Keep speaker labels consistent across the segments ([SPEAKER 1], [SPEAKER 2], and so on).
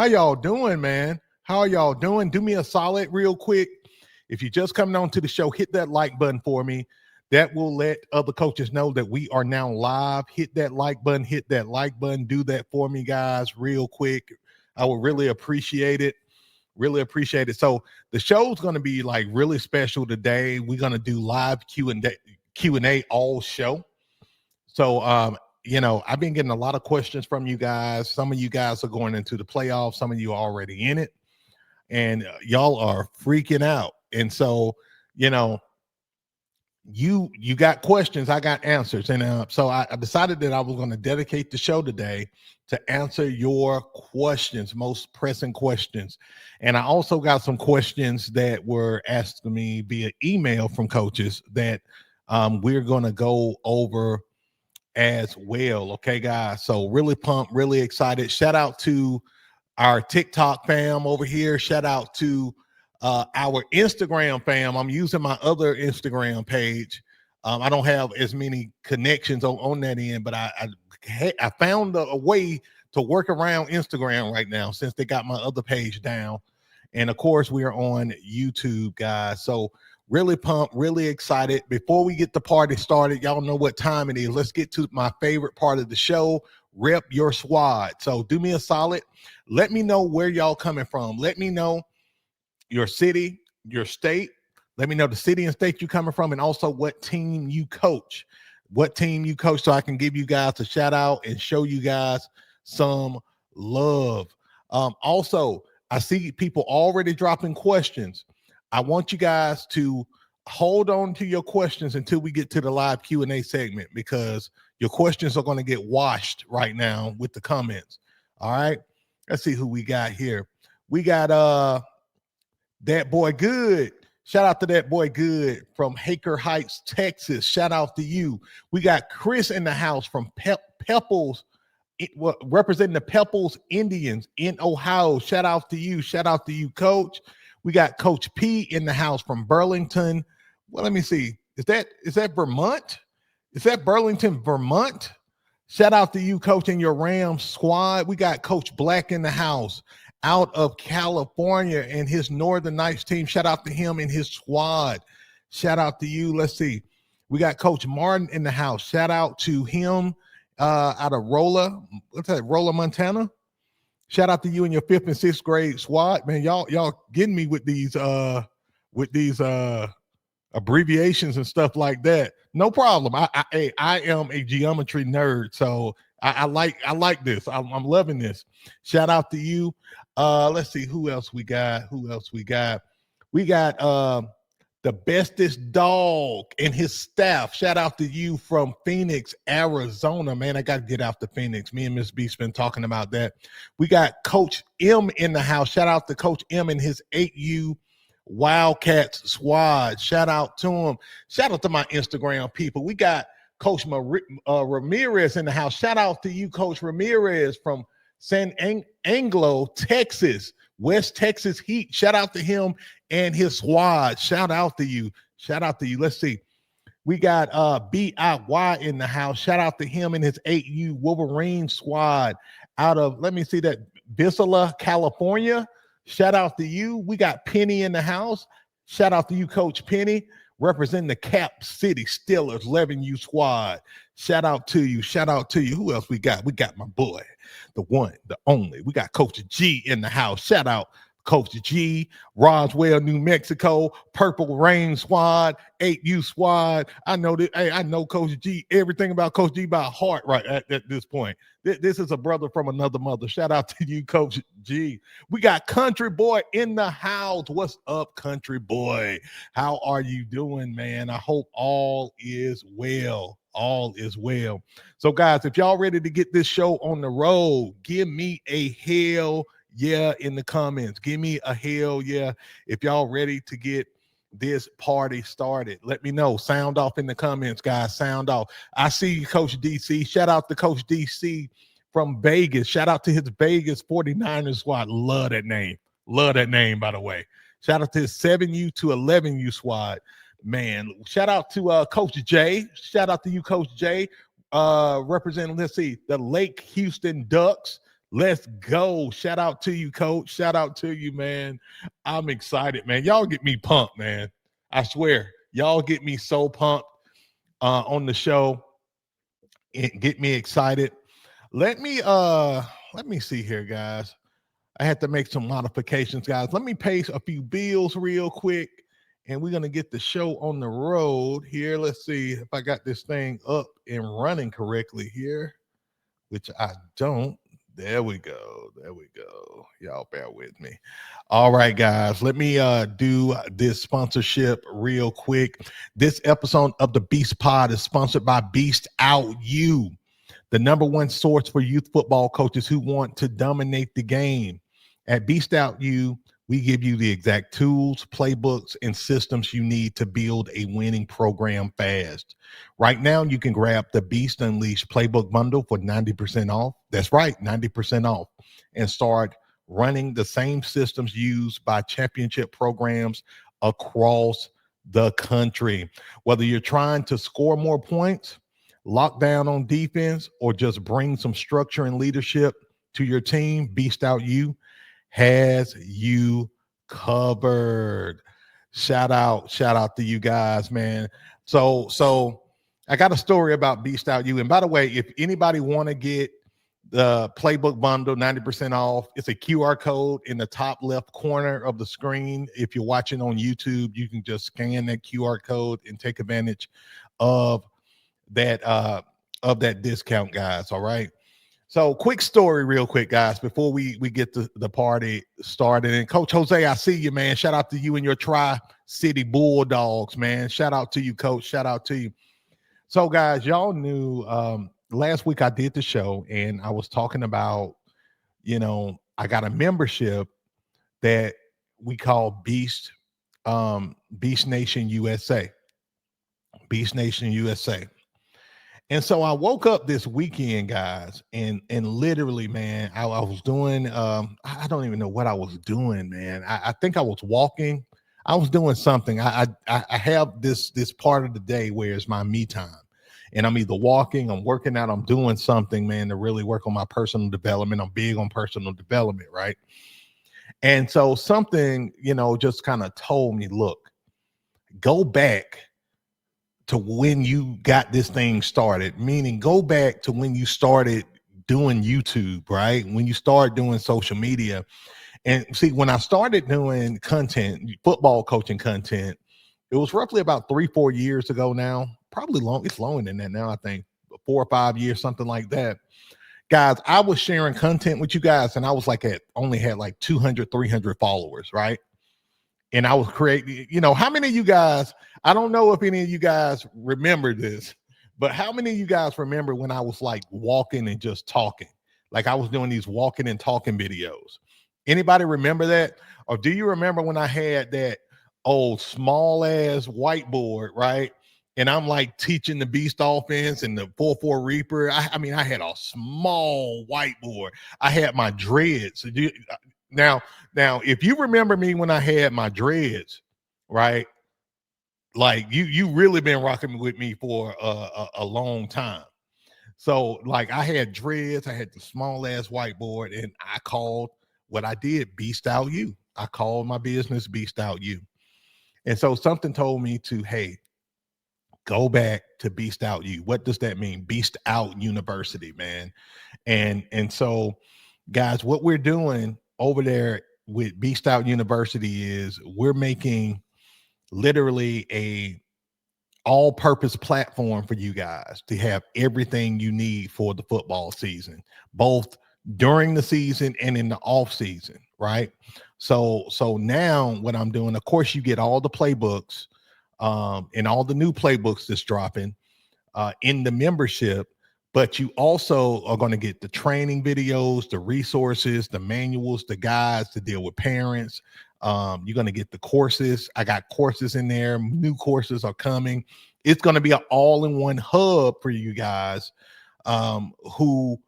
[SPEAKER 1] How y'all doing, man? How are y'all doing? Do me a solid real quick. If you're just coming on to the show, hit that like button for me. That will let other coaches know that we are now live. Hit that like button, Do that for me, guys, real quick. I would really appreciate it. Really appreciate it. So the show's going to be like really special today. We're going to do live Q&A all show. So, I've been getting a lot of questions from you guys. Some of you guys are going into the playoffs. Some of you are already in it. And y'all are freaking out. And so, you got questions, I got answers. And so I decided that I was going to dedicate the show today to answer your questions, most pressing questions. And I also got some questions that were asked to me via email from coaches that we're going to go over as well. Okay, guys. So really pumped, really excited. Shout out to our TikTok fam over here. Shout out to our Instagram fam. I'm using my other Instagram page. I don't have as many connections on that end, but I found a way to work around Instagram right now since they got my other page down. And of course, we are on YouTube, guys. So really pumped, really excited. Before we get the party started, y'all know what time it is. Let's get to my favorite part of the show. Rep your squad. So do me a solid. Let me know where y'all coming from. Let me know your city, your state. Let me know the city and state you coming from, and also what team you coach. So I can give you guys a shout out and show you guys some love. Also, I see people already dropping questions. I want you guys to hold on to your questions until we get to the live Q&A segment, because your questions are going to get washed right now with the comments. All right. Let's see who we got here. We got That Boy Good. Shout out to That Boy Good from Haker Heights, Texas. Shout out to you. We got Chris in the house from Pepples, representing the Pepples Indians in Ohio. Shout out to you. Shout out to you, Coach. We got Coach P in the house from Burlington. Well, let me see. Is that Vermont? Is that Burlington, Vermont? Shout out to you, Coach, and your Rams squad. We got Coach Black in the house out of California and his Northern Knights team. Shout out to him and his squad. Shout out to you. Let's see. We got Coach Martin in the house. Shout out to him out of Rolla. What's that? Rolla, Montana. Shout out to you and your 5th and 6th grade squad. Man, y'all getting me with these abbreviations and stuff like that. No problem. I am a geometry nerd, so I like this. I'm loving this. Shout out to you. Let's see who else we got. We got the bestest dog and his staff. Shout out to you from Phoenix, Arizona. Man, I got to get out to Phoenix. Me and Miss B's been talking about that. We got Coach M in the house. Shout out to Coach M and his 8U Wildcats squad. Shout out to him. Shout out to my Instagram people. We got Coach Ramirez in the house. Shout out to you, Coach Ramirez from San Anglo, Texas, West Texas Heat. Shout out to him and his squad. Shout out to you. Let's see. We got BIY in the house. Shout out to him and his 8U Wolverine squad out of, let me see that, Bisala, California. Shout out to you. We got Penny in the house. Shout out to you, Coach Penny, representing the Cap City Steelers 11U squad. Shout out to you. Who else we got? We got my boy, the one, the only. We got Coach G in the house. Shout out Coach G, Roswell, New Mexico, Purple Rain squad, 8U squad. I know that. Hey, I know Coach G, everything about Coach G by heart right at this point. This is a brother from another mother. Shout out to you, Coach G. We got Country Boy in the house. What's up, Country Boy? How are you doing, man? I hope all is well. So, guys, if y'all ready to get this show on the road, give me a hell yeah in the comments. Give me a hell yeah if y'all ready to get this party started. Let me know. Sound off in the comments, guys. Sound off. I see you, Coach DC. Shout out to Coach DC from Vegas. Shout out to his Vegas 49ers squad. Love that name, by the way. Shout out to his 7U to 11U squad. Man, shout out to Coach J. Shout out to you, Coach J. Representing, let's see, the Lake Houston Ducks. Let's go. Shout out to you, coach. Shout out to you, man. I'm excited, man. Y'all get me pumped, man. I swear. Y'all get me so pumped on the show. It get me excited. Let me see here, guys. I had to make some modifications, guys. Let me pay a few bills real quick, and we're gonna get the show on the road here. Let's see if I got this thing up and running correctly here, which I don't. There we go. There we go. Y'all bear with me. All right, guys. Let me do this sponsorship real quick. This episode of the Beast Pod is sponsored by Beast Out You, the #1 source for youth football coaches who want to dominate the game. At Beast Out You, we give you the exact tools, playbooks, and systems you need to build a winning program fast. Right now, you can grab the Beast Unleashed Playbook Bundle for 90% off. That's right, 90% off. And start running the same systems used by championship programs across the country. Whether you're trying to score more points, lock down on defense, or just bring some structure and leadership to your team, Beast Out You has you covered. Shout out to you guys, man. So I got a story about Beast Out You. And by the way, if anybody want to get the playbook bundle 90% off, it's a QR code in the top left corner of the screen. If you're watching on YouTube, you can just scan that QR code and take advantage of that discount, guys. All right. So quick story real quick, guys, before we get the party started. And Coach Jose, I see you, man. Shout out to you and your Tri-City Bulldogs, man. Shout out to you, Coach. Shout out to you. So, guys, y'all knew last week I did the show, and I was talking about, I got a membership that we call Beast Nation USA. Beast Nation USA. And so I woke up this weekend, guys, and literally, man, I was doing, I don't even know what I was doing, man. I think I was walking. I was doing something. I have this part of the day where it's my me time. And I'm either walking, I'm working out, I'm doing something, man, to really work on my personal development. I'm big on personal development, right? And so something, just kind of told me, look, go back to when you got this thing started, meaning go back to when you started doing YouTube, right? When you started doing social media. And see, when I started doing content, football coaching content, it was roughly about 3-4 years ago now, probably long. It's longer than that now, I think 4 or 5 years, something like that. Guys, I was sharing content with you guys, and I was only had like 200, 300 followers, right? And I was creating, how many of you guys, I don't know if any of you guys remember this, but how many of you guys remember when I was like walking and just talking? Like I was doing these walking and talking videos. Anybody remember that? Or do you remember when I had that old small ass whiteboard, right? And I'm like teaching the Beast offense and the 4-4 Reaper. I mean, I had a small whiteboard. I had my dreads. Now, if you remember me when I had my dreads, right? Like you really been rocking with me for a long time. So like I had dreads, I had the small ass whiteboard, and I called what I did Beast Out You. I called my business Beast Out You. And so something told me to, hey, go back to Beast Out You. What does that mean? Beast Out University, man. And so guys, what we're doing over there with Beast Out University is we're making literally a all-purpose platform for you guys to have everything you need for the football season, both during the season and in the off season, right? So now what I'm doing, of course, you get all the playbooks and all the new playbooks that's dropping in the membership, but you also are going to get the training videos, the resources, the manuals, the guides to deal with parents. You're going to get the courses. I got courses in there. New courses are coming. It's going to be an all-in-one hub for you guys who,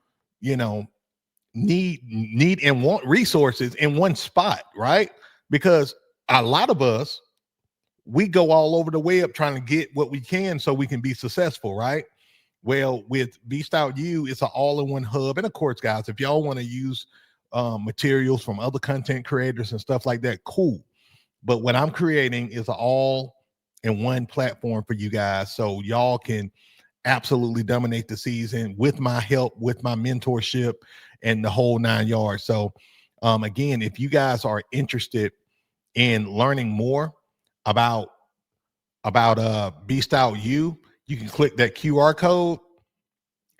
[SPEAKER 1] need and want resources in one spot, right? Because a lot of us, we go all over the web trying to get what we can so we can be successful, right? Well, with Beast Out U, it's an all-in-one hub. And of course, guys, if y'all want to use materials from other content creators and stuff like that, cool. But what I'm creating is an all-in-one platform for you guys, so y'all can absolutely dominate the season with my help, with my mentorship, and the whole 9 yards. So, again, if you guys are interested in learning more about Beast Out U, you can click that QR code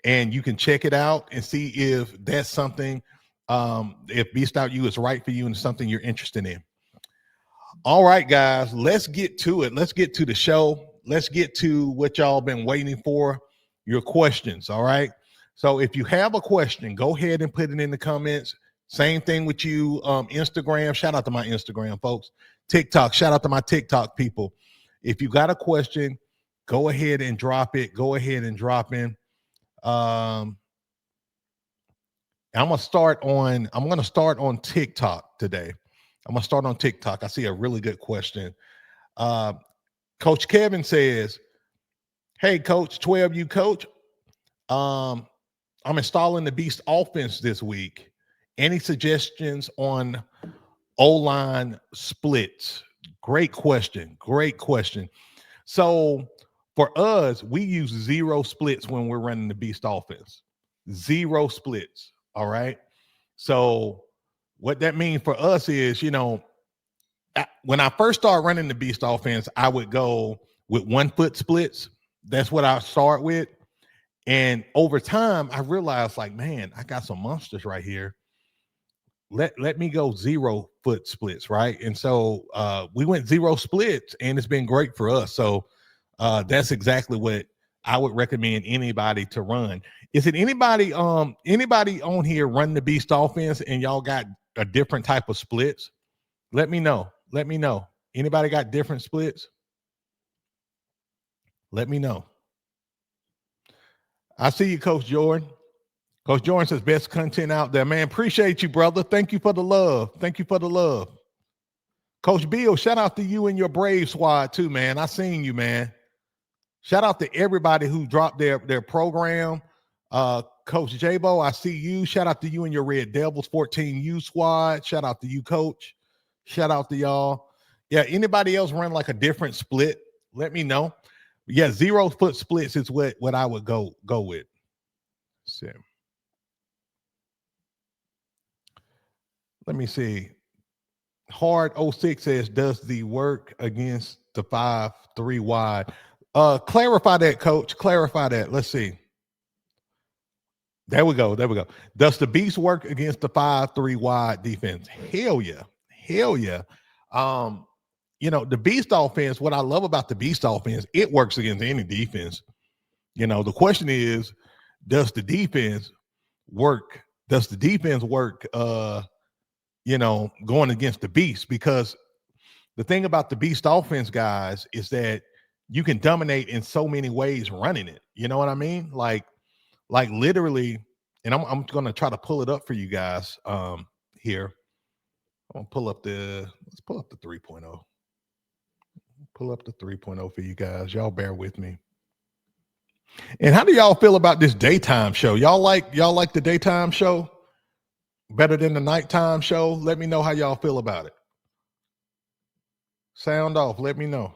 [SPEAKER 1] and you can check it out and see if that's something, if Beast Out U is right for you and something you're interested in. All right, guys, let's get to it. Let's get to the show. Let's get to what y'all been waiting for, your questions. All right. So if you have a question, go ahead and put it in the comments. Same thing with you, Instagram. Shout out to my Instagram folks. TikTok. Shout out to my TikTok people. If you got a question, go ahead and drop it. Go ahead and drop in. I'm gonna start on TikTok today. I'm gonna start on TikTok. I see a really good question. Coach Kevin says, "Hey, Coach 12U Coach, I'm installing the Beast offense this week. Any suggestions on O-line splits?" Great question. Great question. So for us, we use 0 splits when we're running the Beast offense. 0 splits. All right. So what that means for us is, when I first started running the Beast offense, I would go with 1 foot splits. That's what I start with. And over time, I realized, like, man, I got some monsters right here. Let me go 0 foot splits, right? And so we went 0 splits, and it's been great for us. So that's exactly what I would recommend anybody to run. Is it anybody on here running the Beast offense and y'all got a different type of splits? Let me know. Let me know. Anybody got different splits? Let me know. I see you, Coach Jordan. Coach Jordan says, best content out there. Man, appreciate you, brother. Thank you for the love. Thank you for the love. Coach Bill, shout out to you and your Brave squad too, man. I seen you, man. Shout out to everybody who dropped their program. Coach Jabo, I see you. Shout out to you and your Red Devils 14U squad. Shout out to you, Coach. Shout out to y'all. Yeah, anybody else run like a different split? Let me know. Yeah, 0 foot splits is what I would go with. So, let me see. Hard 06 says, does the work against the 5-3 wide? Clarify that, Coach. Clarify that. Let's see. There we go. There we go. Does the Beast work against the 5-3 wide defense? Hell yeah. Hell yeah. The Beast offense, what I love about the Beast offense, it works against any defense. The question is, does the defense work? Does the defense work, going against the Beast? Because the thing about the Beast offense, guys, is that you can dominate in so many ways running it. You know what I mean? Like literally, and I'm going to try to pull it up for you guys here. I'm going to let's pull up the 3.0. Pull up the 3.0 for you guys. Y'all bear with me. And how do y'all feel about this daytime show? Y'all like the daytime show better than the nighttime show? Let me know how y'all feel about it. Sound off. Let me know.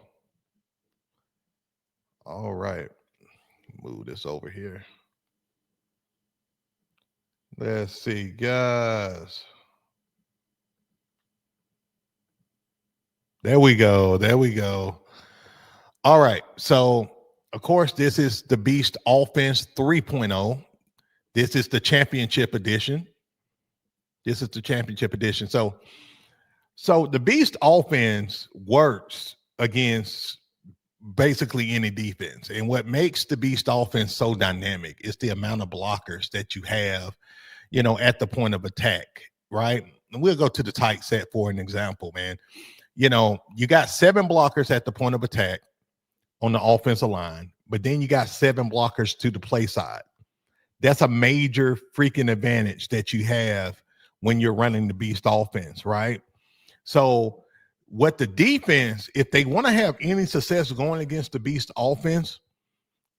[SPEAKER 1] All right. Move this over here. Let's see, guys. There we go. There we go. All right. So, of course, this is the Beast Offense 3.0. This is the championship edition. This is the championship edition. So the Beast Offense works against basically any defense. And what makes the Beast Offense so dynamic is the amount of blockers that you have, at the point of attack, right? And we'll go to the tight set for an example, man. You got 7 blockers at the point of attack on the offensive line, but then you got 7 blockers to the play side. That's a major freaking advantage that you have when you're running the Beast offense, right? So what the defense, if they want to have any success going against the Beast offense,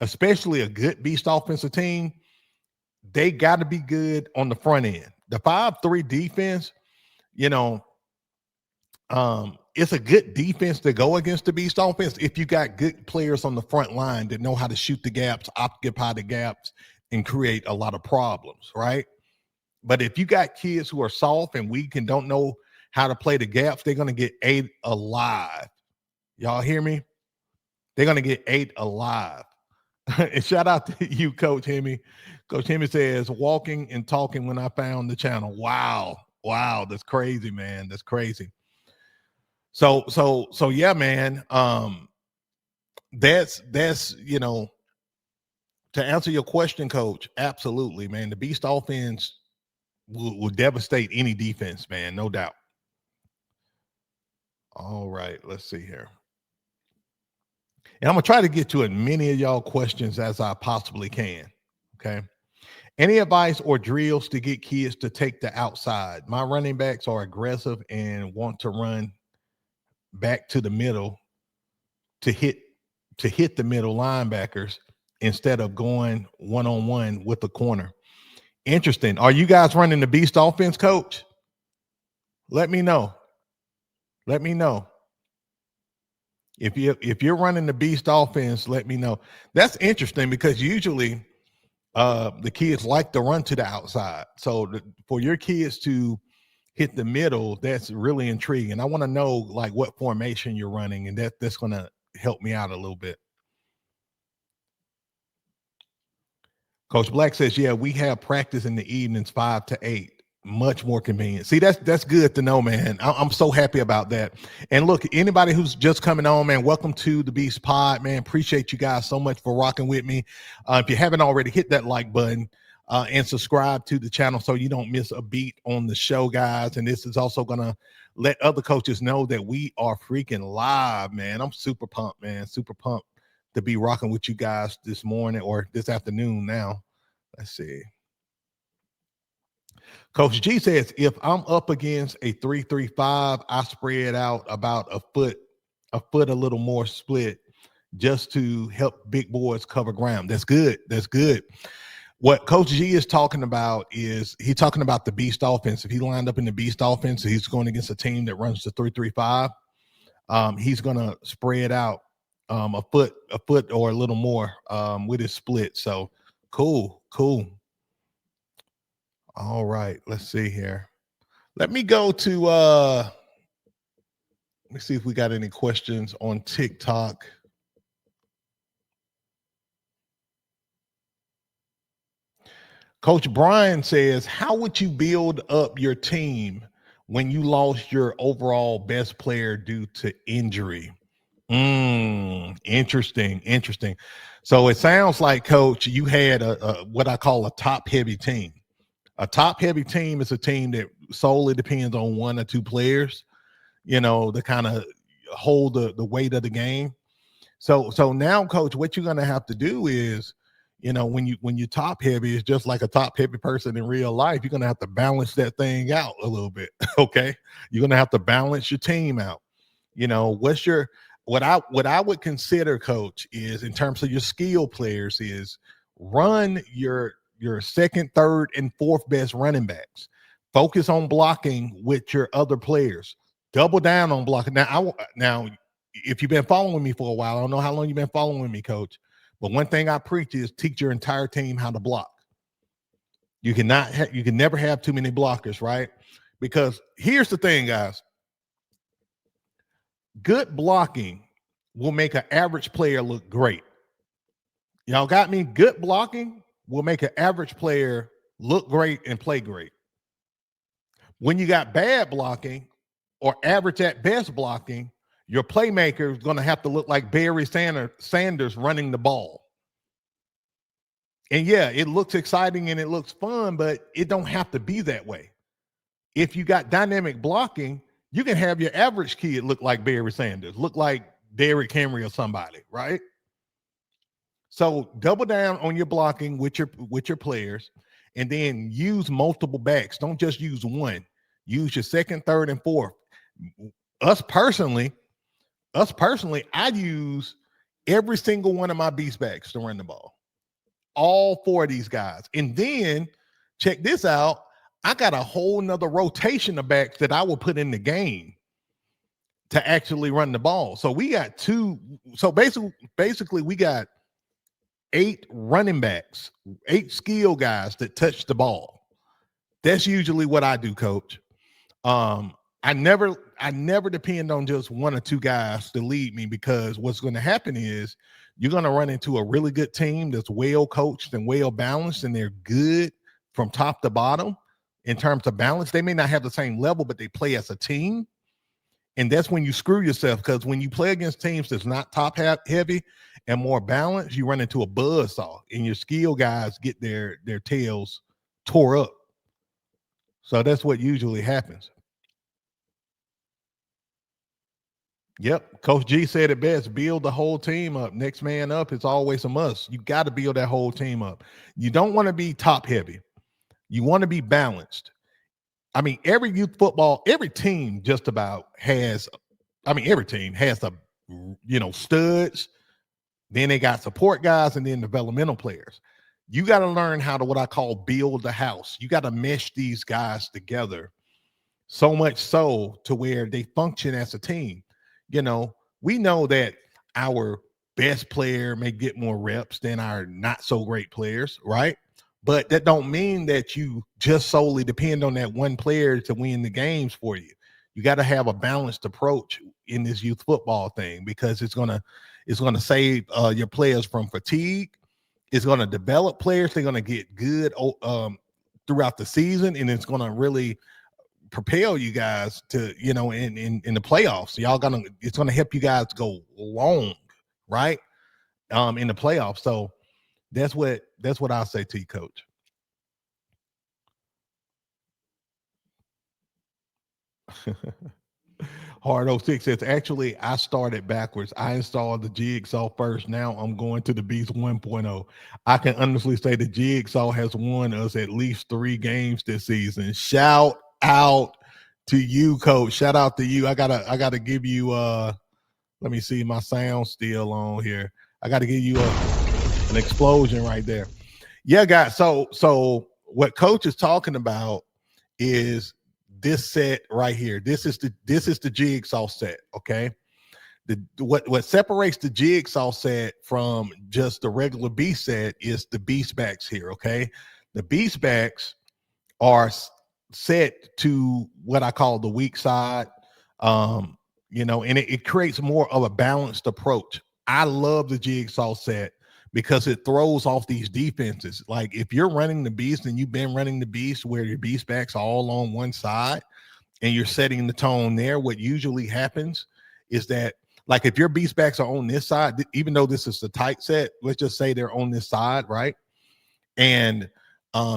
[SPEAKER 1] especially a good beast offensive team, they got to be good on the front end. The 5-3 defense, you know, it's a good defense to go against the beast offense if you got good players on the front line that know how to shoot the gaps, occupy the gaps, and create a lot of problems, right? But if you got kids who are soft and weak and don't know how to play the gaps, they're going to get ate alive. Y'all hear me? They're going to get ate alive. And shout out to you, Coach Hemi. Coach Hemi says, walking and talking when I found the channel. Wow. Wow. That's crazy, man. That's crazy. So yeah, man. That's you know, to answer your question, Coach, absolutely, man. The beast offense will devastate any defense, man, no doubt. All right, let's see here. And I'm gonna try to get to as many of y'all questions as I possibly can. Okay. Any advice or drills to get kids to take the outside? My running backs are aggressive and want to run back to the middle to hit the middle linebackers instead of going one-on-one with the corner. Interesting. Are you guys running the beast offense, Coach? Let me know. Let me know. If you're running the beast offense, let me know. That's interesting because usually the kids like to run to the outside. So for your kids to hit the middle, that's really intriguing. I want to know like what formation you're running, and that's going to help me out a little bit. Coach Black says, yeah, we have practice in the evenings 5 to 8. Much more convenient. See, that's good to know, man. I'm so happy about that. And look, anybody who's just coming on, man, welcome to the Beast Pod, man. Appreciate you guys so much for rocking with me. If you haven't already, hit that like button and subscribe to the channel so you don't miss a beat on the show, guys. And this is also gonna let other coaches know that we are freaking live, man. I'm super pumped, man. Super pumped to be rocking with you guys this morning or this afternoon now. Let's see. Coach G says, if I'm up against a 3-3-5, I spread out about a foot a little more split just to help big boys cover ground. That's good. That's good. What Coach G is talking about is he's talking about the beast offense. If he lined up in the beast offense, he's going against a team that runs the 3-3-5. He's going to spread out a foot or a little more with his split. So cool. All right, let's see here. Let me go to let me see if we got any questions on TikTok. Coach Brian says, how would you build up your team when you lost your overall best player due to injury? Interesting. So it sounds like, Coach, you had a what I call a top-heavy team. A top-heavy team is a team that solely depends on one or two players, you know, to kind of hold the weight of the game. So now, Coach, what you're going to have to do is, you know, when you top-heavy, it's just like a top-heavy person in real life. You're going to have to balance that thing out a little bit, okay? You're going to have to balance your team out. You know, what I would consider, Coach, is in terms of your skill players is run your second, third, and fourth best running backs. Focus on blocking with your other players. Double down on blocking. Now, if you've been following me for a while, I don't know how long you've been following me, Coach, but one thing I preach is teach your entire team how to block. You can never have too many blockers, right? Because here's the thing, guys. Good blocking will make an average player look great. Y'all got me? Good blocking will make an average player look great and play great. When you got bad blocking or average at best blocking, your playmaker is going to have to look like Barry Sanders running the ball. And yeah, it looks exciting and it looks fun, but it don't have to be that way. If you got dynamic blocking, you can have your average kid look like Barry Sanders, look like Derrick Henry or somebody, right? So double down on your blocking with your players, and then use multiple backs. Don't just use one. Use your second, third, and fourth. Us personally, I use every single one of my beast backs to run the ball. All 4 of these guys. And then check this out. I got a whole nother rotation of backs that I will put in the game to actually run the ball. So we got 2. So basically we got 8 running backs, 8 skill guys that touch the ball. That's usually what I do, coach. I never depend on just 1 or 2 guys to lead me, because what's going to happen is you're going to run into a really good team that's well coached and well balanced, and they're good from top to bottom in terms of balance. They may not have the same level, but they play as a team. And that's when you screw yourself, because when you play against teams that's not top heavy and more balanced, you run into a buzzsaw, and your skill guys get their tails tore up. So that's what usually happens. Yep. Coach G said it best. Build the whole team up. Next man up is always a must. You got to build that whole team up. You don't want to be top heavy. You want to be balanced. I mean, every youth football, every team just about has, every team has the, studs. Then they got support guys and then developmental players. You got to learn how to, what I call, build the house. You got to mesh these guys together so much so to where they function as a team. We know that our best player may get more reps than our not so great players, right? But that don't mean that you just solely depend on that one player to win the games for you. You got to have a balanced approach in this youth football thing, because it's gonna save your players from fatigue. It's gonna develop players. They're gonna get good throughout the season, and it's gonna really propel you guys to, in the playoffs. It's gonna help you guys go long, right? In the playoffs. So that's what I'll say to you, coach. Hard 06 says, actually, I started backwards. I installed the Jigsaw first. Now I'm going to the Beast 1.0. I can honestly say the Jigsaw has won us at least 3 games this season. Shout out to you, coach. Shout out to you. I gotta give you let me see, my sound's still on here. I gotta give you an explosion right there. Yeah, guys. So what coach is talking about is this set right here. This is the Jigsaw set. Okay. What separates the Jigsaw set from just the regular beast set is the beast backs here. Okay. The beast backs are set to what I call the weak side. And it creates more of a balanced approach. I love the Jigsaw set because it throws off these defenses. Like if you're running the beast and you've been running the beast where your beast backs are all on one side and you're setting the tone there, what usually happens is that, like, if your beast backs are on this side, even though this is the tight set, let's just say they're on this side, right? And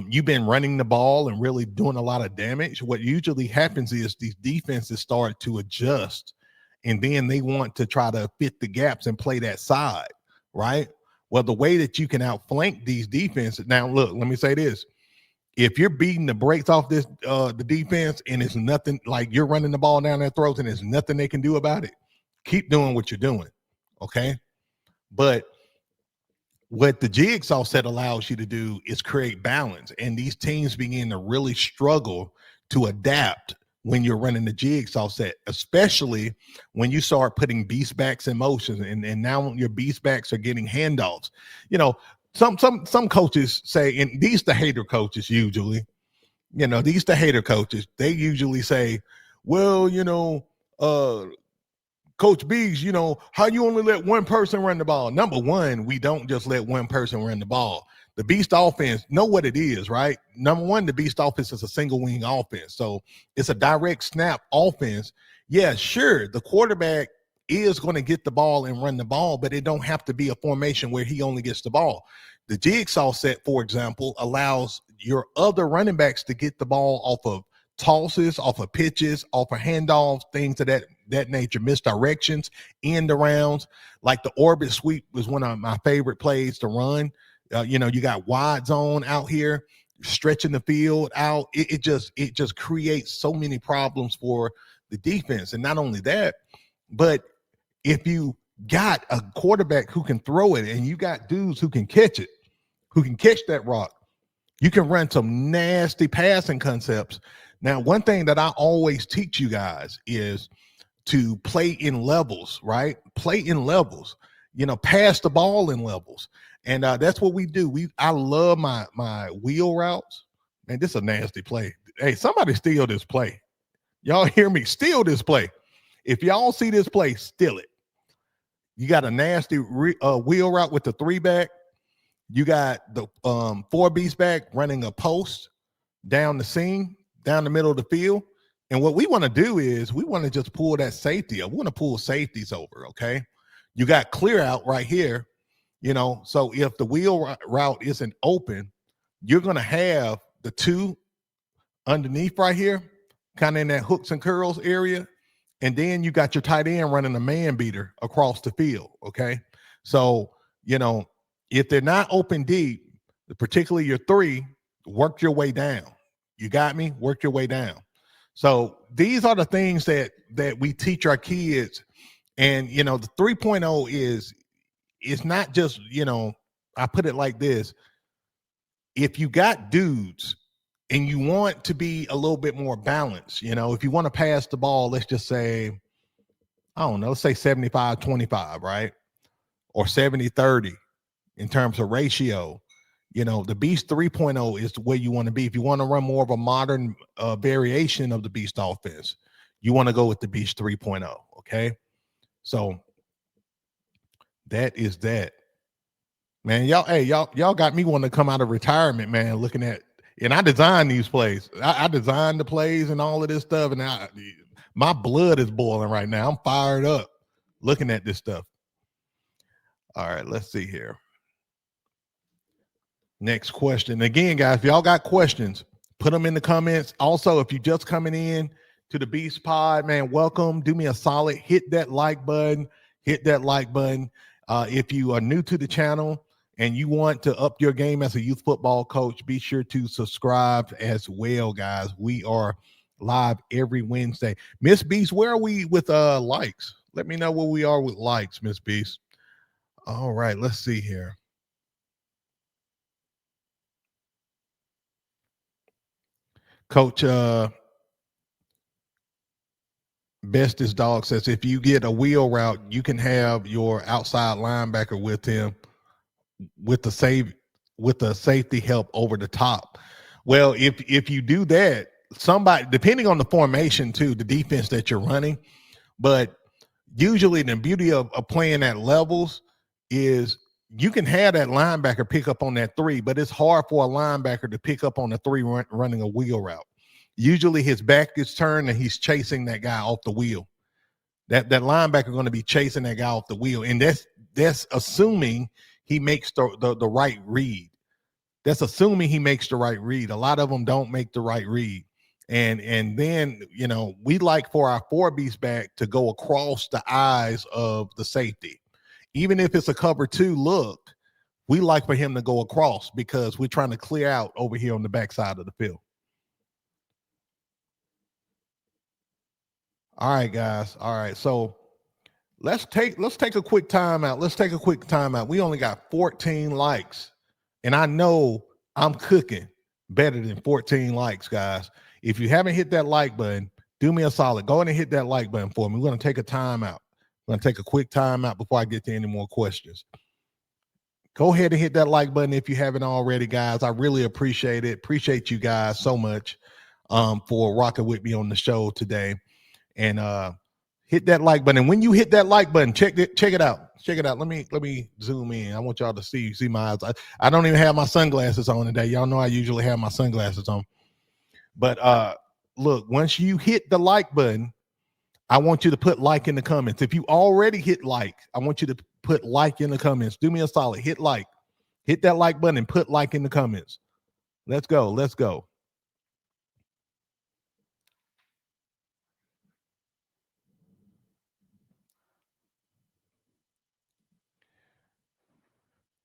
[SPEAKER 1] you've been running the ball and really doing a lot of damage. What usually happens is these defenses start to adjust, and then they want to try to fit the gaps and play that side, right? Well, the way that you can outflank these defenses, now look, let me say this. If you're beating the brakes off this the defense and it's nothing, like you're running the ball down their throats and there's nothing they can do about it, keep doing what you're doing, okay? But what the Jigsaw set allows you to do is create balance, and these teams begin to really struggle to adapt when you're running the Jigsaw set, especially when you start putting beast backs in motion, and now your beast backs are getting handoffs. Some coaches say, and these the hater coaches usually, they usually say, well, Coach B's, how you only let one person run the ball? Number one, we don't just let one person run the ball. The Beast offense, know what it is, right? Number one, the Beast offense is a single wing offense. So it's a direct snap offense. Yeah, sure, the quarterback is going to get the ball and run the ball, but it don't have to be a formation where he only gets the ball. The Jigsaw set, for example, allows your other running backs to get the ball off of tosses, off of pitches, off of handoffs, things of that nature, misdirections, end arounds. Like the orbit sweep was one of my favorite plays to run. You got wide zone out here, stretching the field out. It just creates so many problems for the defense. And not only that, but if you got a quarterback who can throw it, and you got dudes who can catch it, who can catch that rock, you can run some nasty passing concepts. Now, one thing that I always teach you guys is to play in levels, right? Play in levels, pass the ball in levels. And that's what we do. I love my wheel routes. Man, this is a nasty play. Hey, somebody steal this play. Y'all hear me? Steal this play. If y'all see this play, steal it. You got a nasty wheel route with the 3-back. You got the 4 back running a post down the seam, down the middle of the field. And what we want to do is we want to just pull that safety up. We want to pull safeties over, okay? You got clear out right here, so if the wheel route isn't open, you're going to have the 2 underneath right here, kind of in that hooks and curls area. And then you got your tight end running a man beater across the field, okay? So, if they're not open deep, particularly your 3, work your way down. You got me? Work your way down. So these are the things that we teach our kids. And, the 3.0 is not just, I put it like this. If you got dudes and you want to be a little bit more balanced, if you want to pass the ball, let's just say, I don't know, let's say 75-25, right? Or 70-30 in terms of ratio. The Beast 3.0 is the way you want to be. If you want to run more of a modern variation of the Beast offense, you want to go with the Beast 3.0, okay? So that is that. Man, y'all got me wanting to come out of retirement, man, looking at, and I designed these plays. I designed the plays and all of this stuff, and my blood is boiling right now. I'm fired up looking at this stuff. All right, let's see here. Next question. Again, guys, if y'all got questions, put them in the comments. Also, if you're just coming in to the Beast Pod, man, welcome. Do me a solid. Hit that like button. Hit that like button. If you are new to the channel and you want to up your game as a youth football coach, be sure to subscribe as well, guys. We are live every Wednesday. Miss Beast, where are we with likes? Let me know where we are with likes, Miss Beast. All right, let's see here. Coach Bestest Dog says if you get a wheel route, you can have your outside linebacker with him with the safety help over the top. Well, if you do that, somebody, depending on the formation too, the defense that you're running, but usually the beauty of playing at levels is you can have that linebacker pick up on that 3, but it's hard for a linebacker to pick up on the 3 running a wheel route. Usually his back is turned and he's chasing that guy off the wheel. That linebacker going to be chasing that guy off the wheel, and that's assuming he makes the right read. That's assuming he makes the right read. A lot of them don't make the right read. And then, we like for our 4 back to go across the eyes of the safety. Even if it's a cover 2 look, we like for him to go across because we're trying to clear out over here on the backside of the field. All right, guys. All right. So let's take a quick time out. Let's take a quick time out. We only got 14 likes. And I know I'm cooking better than 14 likes, guys. If you haven't hit that like button, do me a solid. Go ahead and hit that like button for me. We're going to take a time out. We're going to take a quick time out before I get to any more questions. Go ahead and hit that like button if you haven't already, guys. I really appreciate it. Appreciate you guys so much for rocking with me on the show today. And hit that like button. And when you hit that like button, check it out. Check it out. Let me zoom in. I want y'all to see my eyes. I don't even have my sunglasses on today. Y'all know I usually have my sunglasses on. But look, once you hit the like button, I want you to put like in the comments. If you already hit like, I want you to put like in the comments. Do me a solid. Hit like. Hit that like button and put like in the comments. Let's go. Let's go.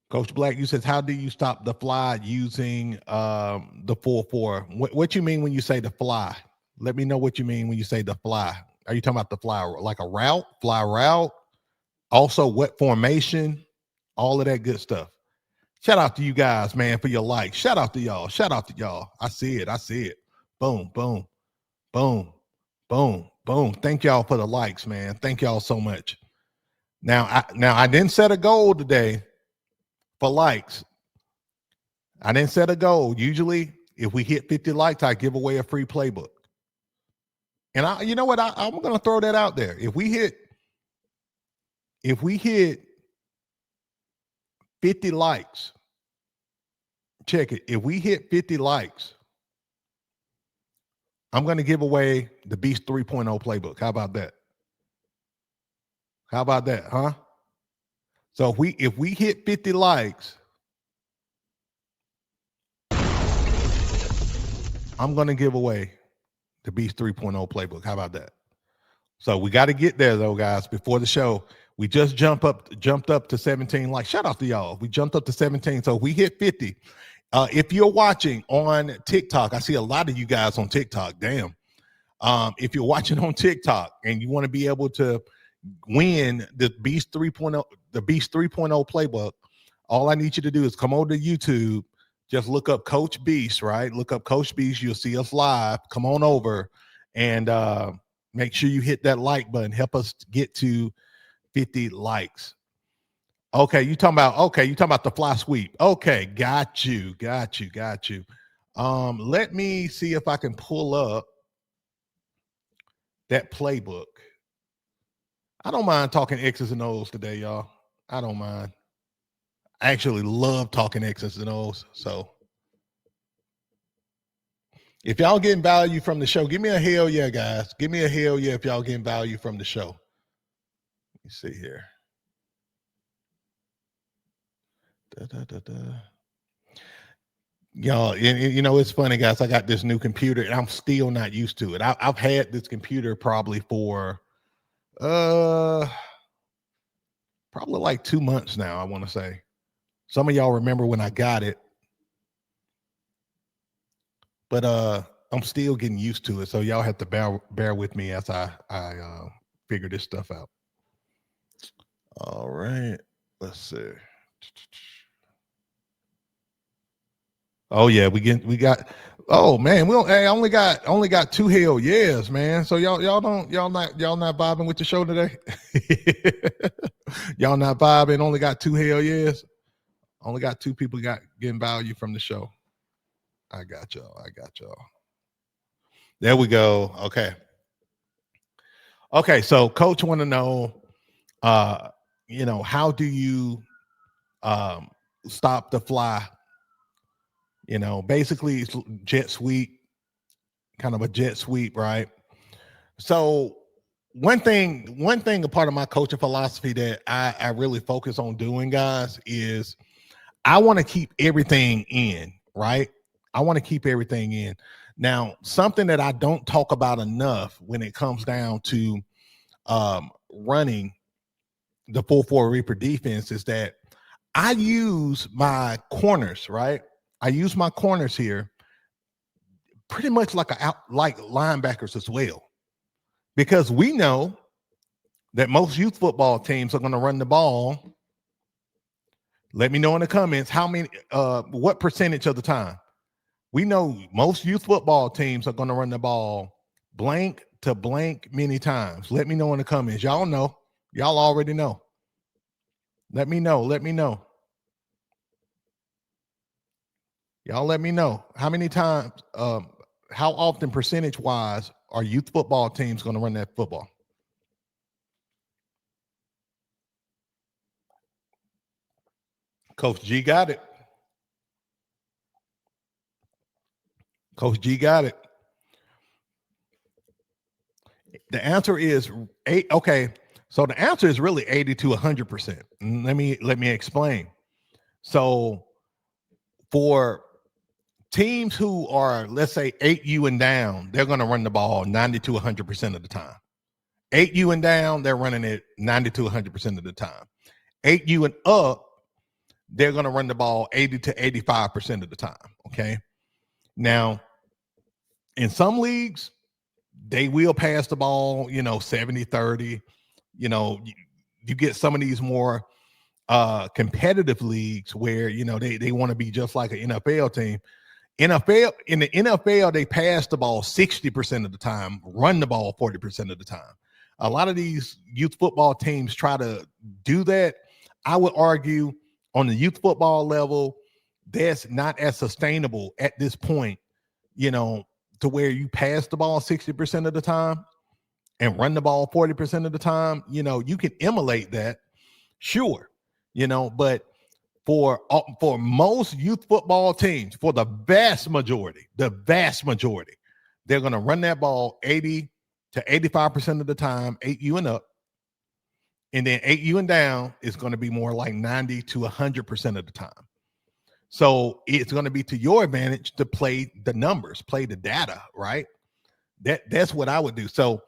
[SPEAKER 1] Coach Black, you says, how do you stop the fly using the 4-4? What you mean when you say the fly? Let me know what you mean when you say the fly. Are you talking about the fly like a route, fly route? Also, what formation, all of that good stuff. Shout out to you guys, man, for your likes. Shout out to y'all. Shout out to y'all. I see it. I see it. Boom, boom, boom, boom, boom. Thank y'all for the likes, man. Thank y'all so much. Now, I didn't set a goal today for likes. I didn't set a goal. Usually, if we hit 50 likes, I give away a free playbook. And you know what? I'm gonna throw that out there. If we hit 50 likes, check it. If we hit 50 likes, I'm going to give away the Beast 3.0 playbook. How about that? How about that, huh? So if we hit 50 likes, I'm going to give away the Beast 3.0 playbook. How about that? So we got to get there though, guys, before the show. We just jumped up to 17 likes. Shout out to y'all. We jumped up to 17. So we hit 50. If you're watching on TikTok, I see a lot of you guys on TikTok. Damn. If you're watching on TikTok and you want to be able to win the Beast 3.0, the Beast 3.0 playbook, all I need you to do is come over to YouTube. Just look up Coach Beast, right? Look up Coach Beast. You'll see us live. Come on over and make sure you hit that like button. Help us get to 50 likes. Okay, you talking about the fly sweep. Okay, got you. Let me see if I can pull up that playbook. I don't mind talking X's and O's today, y'all. I don't mind. I actually love talking X's and O's. So if y'all getting value from the show, give me a hell yeah, guys. Give me a hell yeah if y'all getting value from the show. Let me see here. Y'all, you know, it's funny, guys. I got this new computer and I'm still not used to it. I've had this computer probably for probably like 2 months now, I want to say. Some of y'all remember when I got it, but I'm still getting used to it. So y'all have to bear with me as I figure this stuff out. All right, let's see. Oh yeah, we got. Oh man, I only got 2 hell yes, man. So y'all not vibing with the show today. Y'all not vibing. Only got 2 hell yes. Only got 2 people getting value from the show. I got y'all. There we go. Okay. So coach want to know, how do you stop the fly? Basically it's jet sweep, kind of a jet sweep, right? So one thing, a part of my coaching philosophy that I really focus on doing, guys, is I want to keep everything in, right? I want to keep everything in. Now, something that I don't talk about enough when it comes down to running the 4-4 Reaper defense is that I use my corners, right? I use my corners here pretty much like linebackers as well, because we know that most youth football teams are going to run the ball. Let me know in the comments what percentage of the time. We know most youth football teams are going to run the ball blank to blank many times. Let me know in the comments. Y'all know. Y'all already know. Let me know. Y'all let me know how many times, how often percentage-wise are youth football teams going to run that football? Coach G got it. Coach G got it. The answer is 8. Okay. So the answer is really 80 to 100%. Let me explain. So for teams who are, let's say, 8U and down, they're going to run the ball 90 to 100% of the time. 8U and down, they're running it 90 to 100% of the time. 8U and up, they're going to run the ball 80 to 85% of the time. Okay. Now, in some leagues, they will pass the ball, 70-30. you get some of these more competitive leagues where, you know, they want to be just like an NFL team. In the NFL, they pass the ball 60% of the time, run the ball 40% of the time. A lot of these youth football teams try to do that. I would argue on the youth football level, that's not as sustainable at this point, you know, to where you pass the ball 60% of the time and run the ball 40% of the time. You know, you can emulate that, sure, you know, but for most youth football teams, for the vast majority, they're going to run that ball 80 to 85% of the time, 8U and up. And then 8U and down is going to be more like 90 to 100% of the time. So it's going to be to your advantage to play the numbers, play the data, right? That's what I would do. So,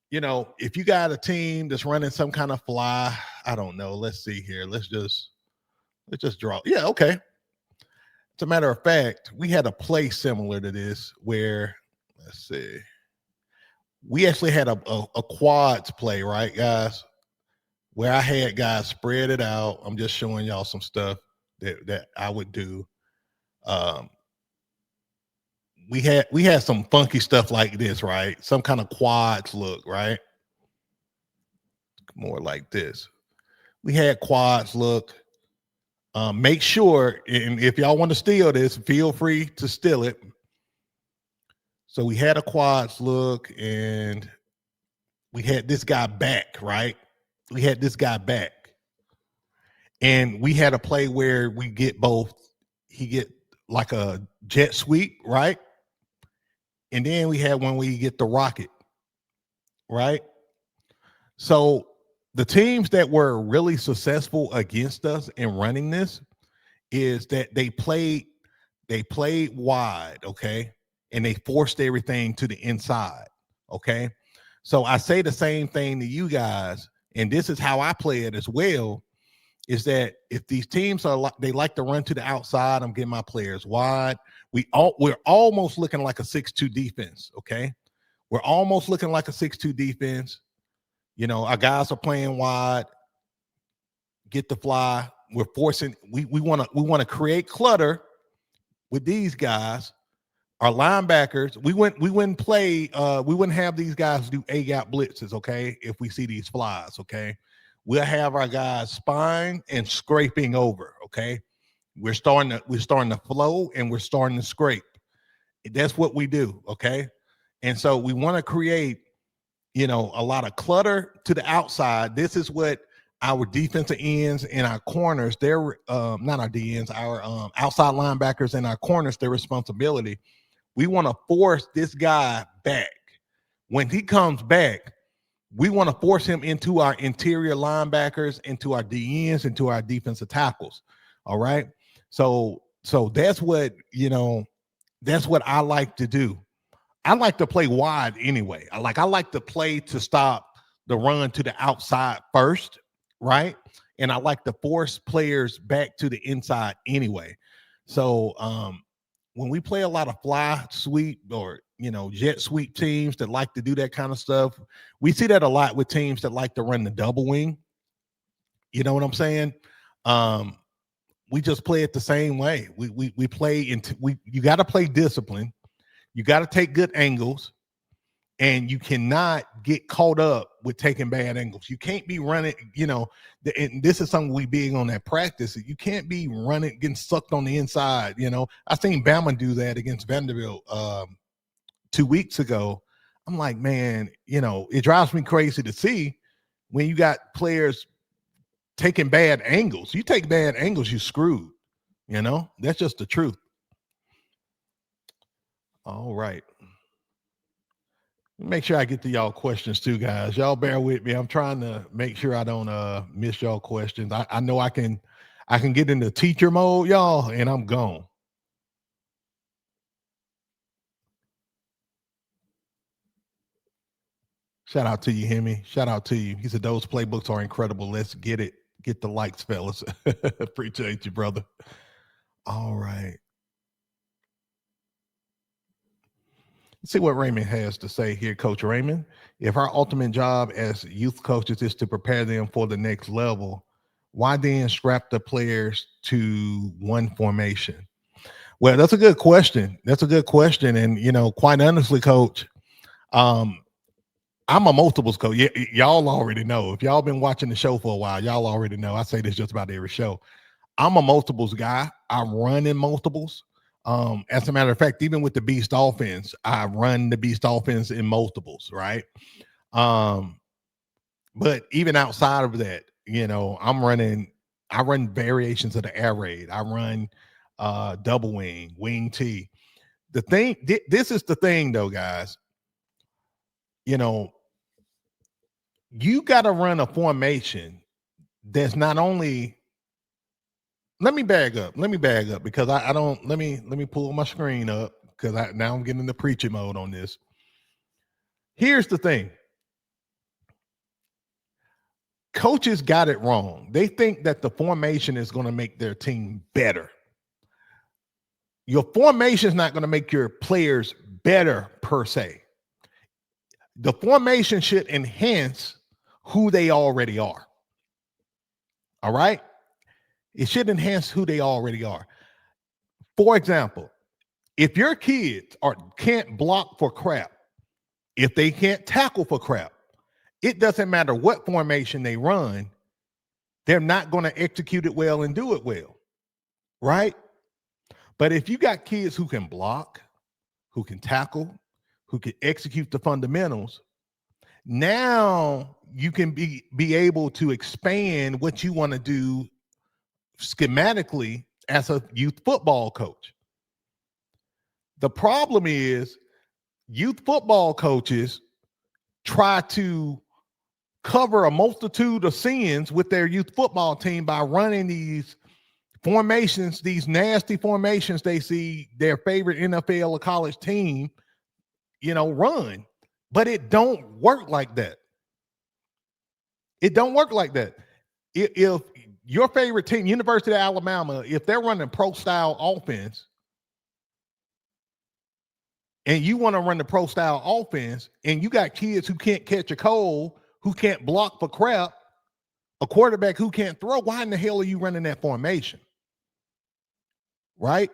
[SPEAKER 1] you know, if you got a team that's running some kind of fly, I don't know. Let's see here. Let's just draw. Yeah, okay. As a matter of fact, we had a play similar to this where, let's see, we actually had a quads play, right, guys? Where I had guys spread it out. I'm just showing y'all some stuff that I would do. We had some funky stuff like this, right? Some kind of quads look, right? More like this. We had quads look. Make sure, and if y'all want to steal this, feel free to steal it. So we had a quads look, and we had this guy back, right? We had this guy back. And we had a play where we get both. He get like a jet sweep, right? And then we had one where you get the rocket, right? So the teams that were really successful against us in running this is that they played wide, okay? And they forced everything to the inside, okay? So I say the same thing to you guys, and this is how I play it as well, is that if these teams they like to run to the outside, I'm getting my players wide. We're almost looking like a 6-2 defense, okay? We're almost looking like a 6-2 defense. You know, our guys are playing wide, get the fly. We're forcing, we want to create clutter with these guys. Our linebackers, we wouldn't have these guys do A-gap blitzes, okay? If we see these flies, okay? We'll have our guys spine and scraping over, okay? We're starting to flow and we're starting to scrape. That's what we do, okay? And so we want to create, you know, a lot of clutter to the outside. This is what our defensive ends and our corners, they're not our DNs, our outside linebackers and our corners, their responsibility. We want to force this guy back. When he comes back, we want to force him into our interior linebackers, into our DNs, into our defensive tackles. All right. So that's what, you know, that's what I like to do. I like to play wide anyway. I like to play to stop the run to the outside first, right? And I like to force players back to the inside anyway. So when we play a lot of fly sweep or, you know, jet sweep teams that like to do that kind of stuff, we see that a lot with teams that like to run the double wing. You know what I'm saying? We just play it the same way. We play you got to play discipline. You got to take good angles, and you cannot get caught up with taking bad angles. You can't be running, you know, and this is something we big on that practice. You can't be running, getting sucked on the inside. You know, I seen Bama do that against Vanderbilt 2 weeks ago. I'm like, man, you know, it drives me crazy to see when you got players taking bad angles. You take bad angles, you screwed. You know, that's just the truth. All right. Make sure I get to y'all questions too, guys. Y'all bear with me. I'm trying to make sure I don't miss y'all questions. I know I can get into teacher mode, y'all, and I'm gone. Shout out to you, Hemi. Shout out to you. He said those playbooks are incredible. Let's get it. Get the likes, fellas. Appreciate you, brother. All right. Let's see what Raymond has to say here, Coach Raymond. If our ultimate job as youth coaches is to prepare them for the next level, why then strap the players to one formation? Well, that's a good question. That's a good question. And, quite honestly, Coach, um, I'm a multiples coach. Y'all already know. If y'all been watching the show for a while, y'all already know. I say this just about every show. I'm a multiples guy. I run in multiples. As a matter of fact, even with the Beast offense, I run the Beast offense in multiples, right? But even outside of that, I run variations of the air raid. I run double wing T. This is the thing though, guys. You got to run a formation that's not only. Let me bag up because I don't. Let me pull my screen up because now I'm getting into preaching mode on this. Here's the thing. Coaches got it wrong. They think that the formation is going to make their team better. Your formation is not going to make your players better per se. The formation should enhance who they already are. All right? It should enhance who they already are. For example, if your kids can't block for crap, if they can't tackle for crap, it doesn't matter what formation they run, they're not going to execute it well and do it well, right? But if you got kids who can block, who can tackle, who can execute the fundamentals, now you can be able to expand what you want to do schematically as a youth football coach. The problem is youth football coaches try to cover a multitude of sins with their youth football team by running these formations, these nasty formations they see their favorite NFL or college team, run. But it don't work like that. It don't work like that. If your favorite team, University of Alabama, if they're running pro style offense and you want to run the pro style offense and you got kids who can't catch a cold, who can't block for crap, a quarterback who can't throw, why in the hell are you running that formation? Right?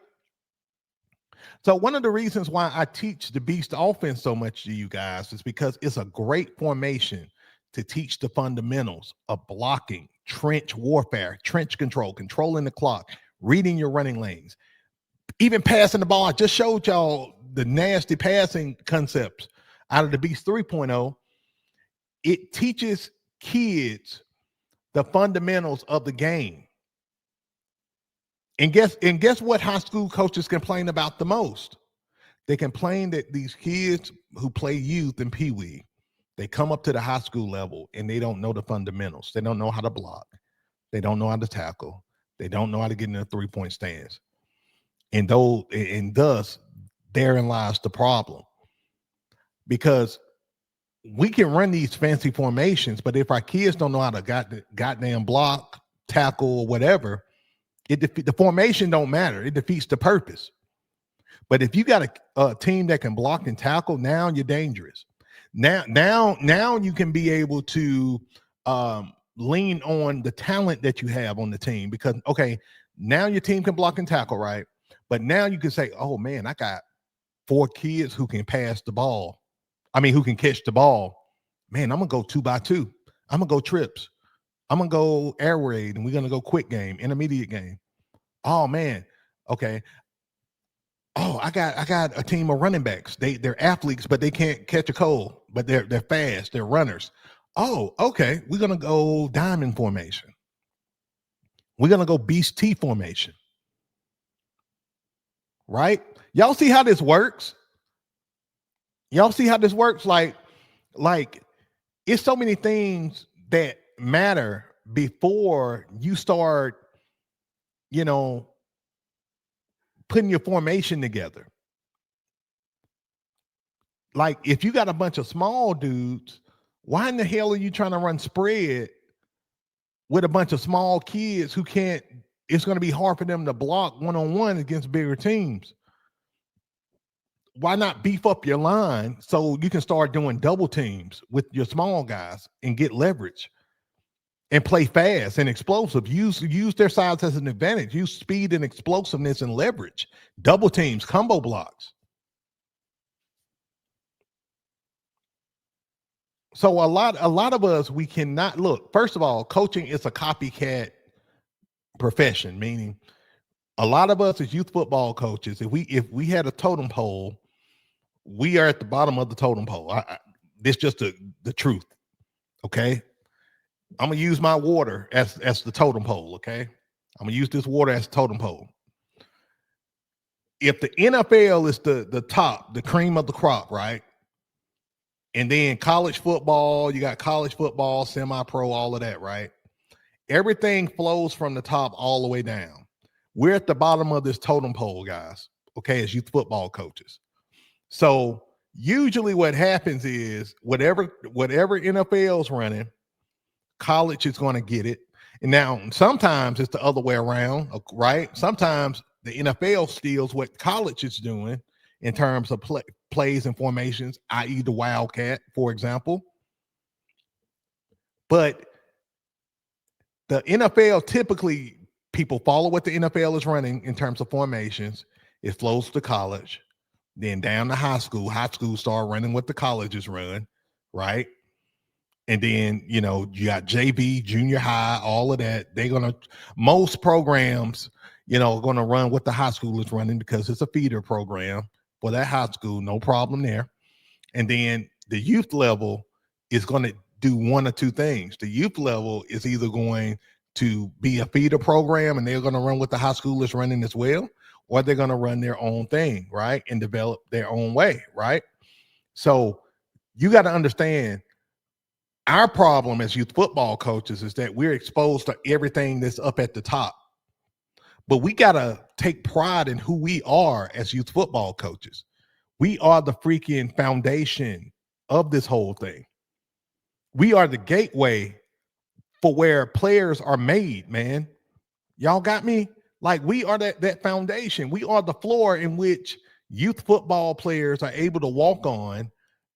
[SPEAKER 1] So one of the reasons why I teach the Beast offense so much to you guys is because it's a great formation to teach the fundamentals of blocking, trench warfare, trench control, controlling the clock, reading your running lanes, even passing the ball. I just showed y'all the nasty passing concepts out of the Beast 3.0. It teaches kids the fundamentals of the game. And guess what high school coaches complain about the most? They complain that these kids who play youth and peewee, they come up to the high school level and they don't know the fundamentals. They don't know how to block. They don't know how to tackle. They don't know how to get in a three-point stance. And thus, therein lies the problem. Because we can run these fancy formations, but if our kids don't know how to goddamn block, tackle, or whatever, the formation don't matter. It defeats the purpose. But if you got a team that can block and tackle, now you're dangerous. Now you can be able to lean on the talent that you have on the team because, okay, now your team can block and tackle, right? But now you can say, oh, man, I got 4 kids who can pass the ball. Who can catch the ball. Man, I'm going to go 2x2. I'm going to go trips. I'm going to go air raid, and we're going to go quick game, intermediate game. Oh, man. Okay. Oh, I got a team of running backs. They're athletes, but they can't catch a cold, but they're fast. They're runners. Oh, okay. We're going to go diamond formation. We're going to go Beast T formation. Right? Y'all see how this works? Y'all see how this works? Like it's so many things that matter before you start, putting your formation together. Like if you got a bunch of small dudes, why in the hell are you trying to run spread with a bunch of small kids who can't? It's going to be hard for them to block one-on-one against bigger teams. why not beef up your line so you can start doing double teams with your small guys and get leverage and play fast and explosive? Use their size as an advantage. Use speed and explosiveness and leverage. Double teams, combo blocks. So a lot of us, we cannot look. First of all, coaching is a copycat profession, meaning a lot of us as youth football coaches, if we had a totem pole, we are at the bottom of the totem pole. This just the truth. Okay. I'm gonna use my water as the totem pole. Okay. I'm gonna use this water as totem pole. If the NFL is the top, the cream of the crop, right? And then college football, you got college football, semi-pro, all of that, right? Everything flows from the top all the way down. We're at the bottom of this totem pole, guys, okay, as youth football coaches. So usually what happens is whatever NFL's running, college is going to get it. And now sometimes it's the other way around, right? Sometimes the NFL steals what college is doing in terms of plays and formations, i.e. the Wildcat, for example. But the NFL, typically, people follow what the NFL is running in terms of formations. It flows to college, then down to high school. High school start running what the colleges run, right? And then, you got JV, junior high, all of that. Most programs, are going to run what the high school is running because it's a feeder program for that high school, no problem there. And then the youth level is going to do one or two things. The youth level is either going to be a feeder program and they're going to run what the high school is running as well, or they're going to run their own thing, right? And develop their own way, right? So you got to understand, our problem as youth football coaches is that we're exposed to everything that's up at the top. But we got to take pride in who we are as youth football coaches. We are the freaking foundation of this whole thing. We are the gateway for where players are made, man. Y'all got me? Like, we are that foundation. We are the floor in which youth football players are able to walk on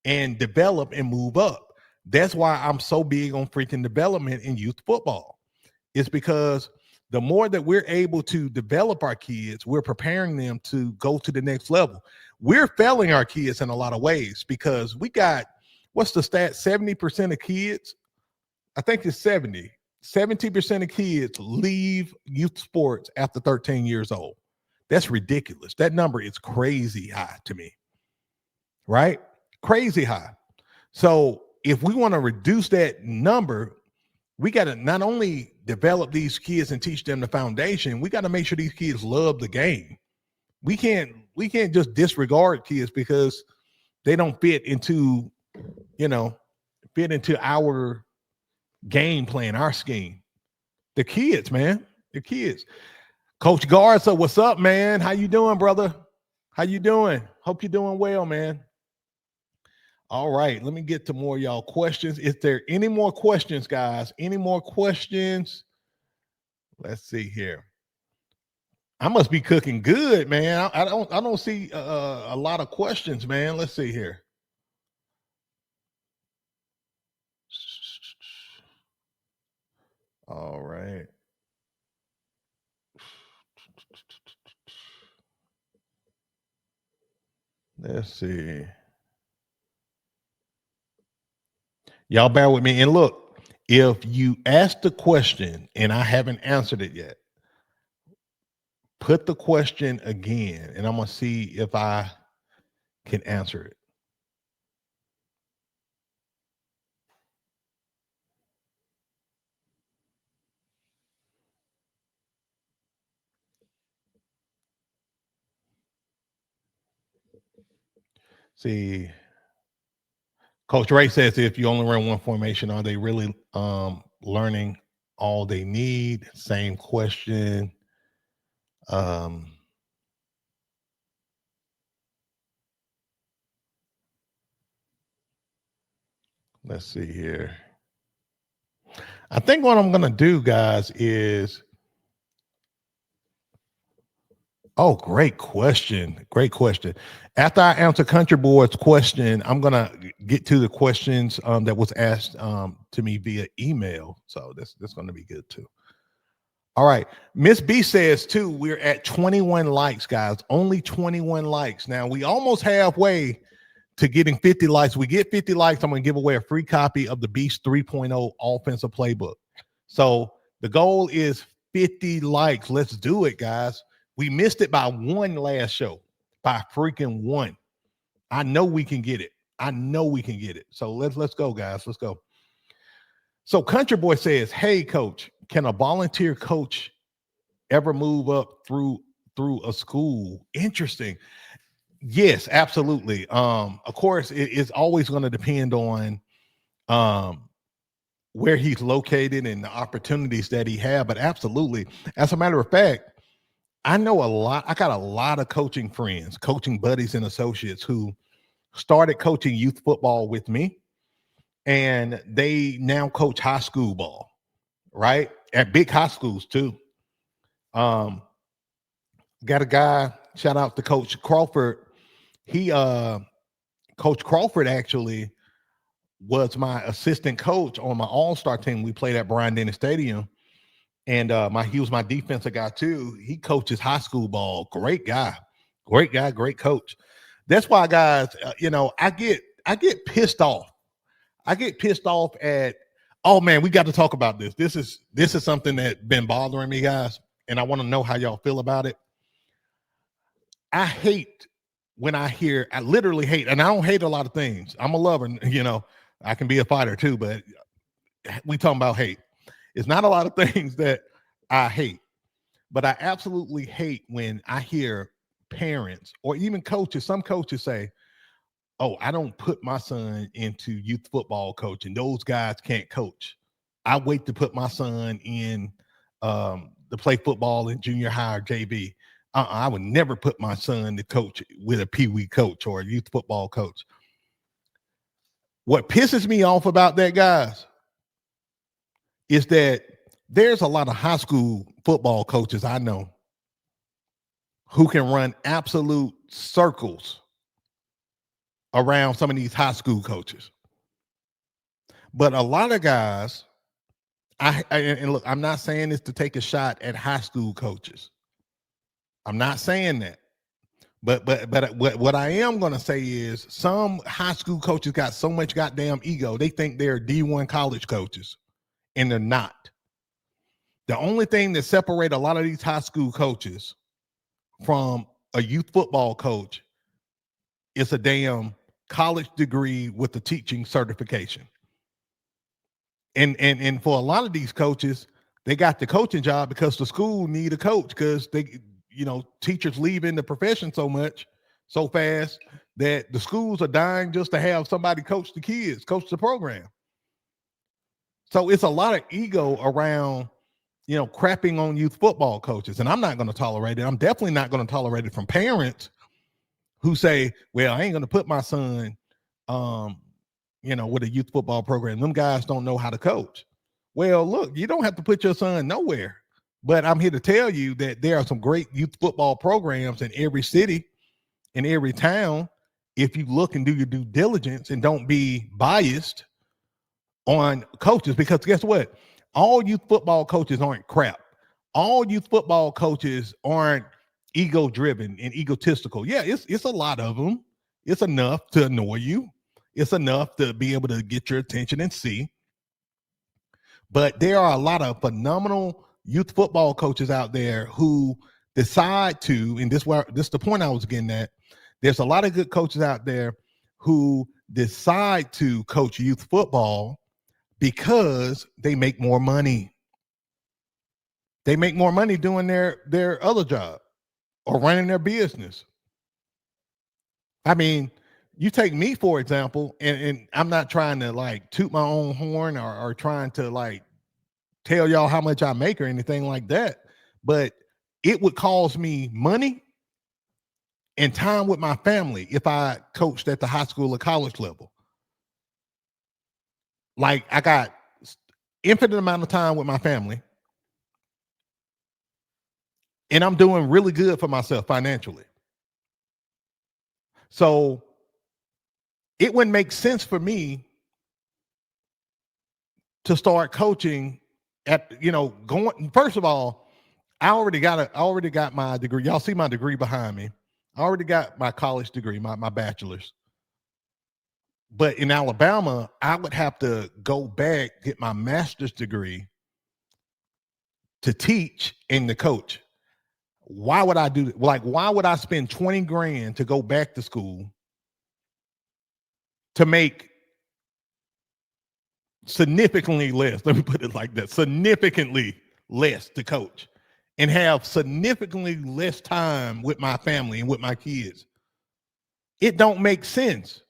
[SPEAKER 1] and develop and move up. That's why I'm so big on freaking development in youth football. It's because the more that we're able to develop our kids, we're preparing them to go to the next level. We're failing our kids in a lot of ways because we got, what's the stat? 70% of kids, I think it's 70% of kids leave youth sports after 13 years old. That's ridiculous. That number is crazy high to me, right? Crazy high. So if we want to reduce that number, we got to not only develop these kids and teach them the foundation, we got to make sure these kids love the game. We can't just disregard kids because they don't fit into our game plan, our scheme. The kids, man, the kids. Coach Garza, what's up, man? How you doing, brother? How you doing? Hope you're doing well, man. All right, let me get to more of y'all questions. Is there any more questions, guys? Any more questions? Let's see here. I must be cooking good, man. I don't see a lot of questions, man. Let's see here. All right. Let's see. Y'all bear with me. And look, if you ask the question and I haven't answered it yet, put the question again, and I'm going to see if I can answer it. See, Coach Ray says if you only run one formation, are they really learning all they need? Same question. Let's see here. I think what I'm going to do, guys, is Oh, great question. Great question. After I answer Country Board's question, I'm gonna get to the questions that was asked to me via email. So that's gonna be good too. All right. Miss B says too, we're at 21 likes, guys. Only 21 likes. Now we almost halfway to getting 50 likes. We get 50 likes, I'm gonna give away a free copy of the Beast 3.0 offensive playbook. So the goal is 50 likes. Let's do it, guys. We missed it by one last show, by freaking one. I know we can get it. I know we can get it. So let's go, guys. Let's go. So Country Boy says, "Hey, coach, can a volunteer coach ever move up through a school?" Interesting. Yes, absolutely. Of course, it's always going to depend on um where he's located and the opportunities that he had, but absolutely. As a matter of fact, I know a lot. I got a lot of coaching friends, coaching buddies, and associates who started coaching youth football with me, and they now coach high school ball, right? At big high schools too. Um, got a guy, shout out to Coach Crawford. He Coach Crawford actually was my assistant coach on my all-star team. We played at Bryant Denny Stadium. And he was my defensive guy too. He coaches high school ball. Great guy, great coach. That's why, guys, I get pissed off. I get pissed off at. Oh man, we got to talk about this. This is something that been bothering me, guys, and I want to know how y'all feel about it. I hate when I hear. I literally hate, and I don't hate a lot of things. I'm a lover, I can be a fighter too, but we talking about hate. It's not a lot of things that I hate. But I absolutely hate when I hear parents or even coaches, some coaches say, "Oh, I don't put my son into youth football coaching. Those guys can't coach. I wait to put my son in to play football in junior high or JV. I would never put my son to coach with a pee wee coach or a youth football coach." What pisses me off about that, guys, is that there's a lot of high school football coaches I know who can run absolute circles around some of these high school coaches. But a lot of guys, and look, I'm not saying this to take a shot at high school coaches. I'm not saying that. But what I am going to say is some high school coaches got so much goddamn ego. They think they're D1 college coaches, and they're not. The only thing that separate a lot of these high school coaches from a youth football coach is a damn college degree with a teaching certification. And for a lot of these coaches, they got the coaching job because the school need a coach because teachers leaving the profession so fast that the schools are dying just to have somebody coach the kids, coach the program. So it's a lot of ego around, crapping on youth football coaches. And I'm not going to tolerate it. I'm definitely not going to tolerate it from parents who say, "Well, I ain't going to put my son, with a youth football program. Them guys don't know how to coach." Well, look, you don't have to put your son nowhere. But I'm here to tell you that there are some great youth football programs in every city, in every town. If you look and do your due diligence and don't be biased on coaches, because guess what? All youth football coaches aren't crap. All youth football coaches aren't ego driven and egotistical. Yeah, it's a lot of them. It's enough to annoy you. It's enough to be able to get your attention and see. But there are a lot of phenomenal youth football coaches out there who decide to, and this is the point I was getting at. There's a lot of good coaches out there who decide to coach youth football because they make more money. They make more money doing their other job or running their business. I mean, you take me for example, and I'm not trying to like toot my own horn or trying to like tell y'all how much I make or anything like that, but it would cost me money and time with my family if I coached at the high school or college level. Like I got infinite amount of time with my family, and I'm doing really good for myself financially. So it wouldn't make sense for me to start coaching at, going. First of all, I already got my degree. Y'all see my degree behind me. I already got my college degree, my bachelor's. But in Alabama, I would have to go back, get my master's degree to teach and to coach. Why would I do that? Like, why would I spend 20 grand to go back to school to make significantly less? Let me put it like that, significantly less to coach and have significantly less time with my family and with my kids. It don't make sense.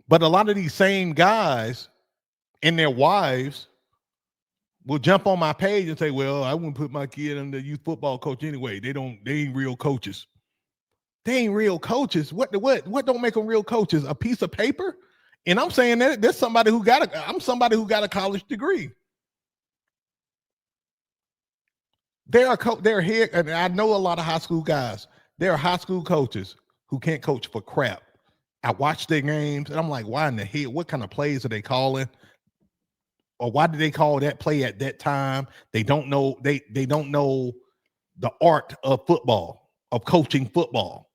[SPEAKER 1] But a lot of these same guys and their wives will jump on my page and say, well, I wouldn't put my kid in the youth football coach anyway. They ain't real coaches. They ain't real coaches. What don't make them real coaches? A piece of paper? And I'm saying that there's somebody who got a college degree. They're here, and I know a lot of high school guys. There are high school coaches who can't coach for crap. I watch their games, and I'm like, why in the hell? What kind of plays are they calling? Or why did they call that play at that time? They don't know. They don't know the art of football, of coaching football.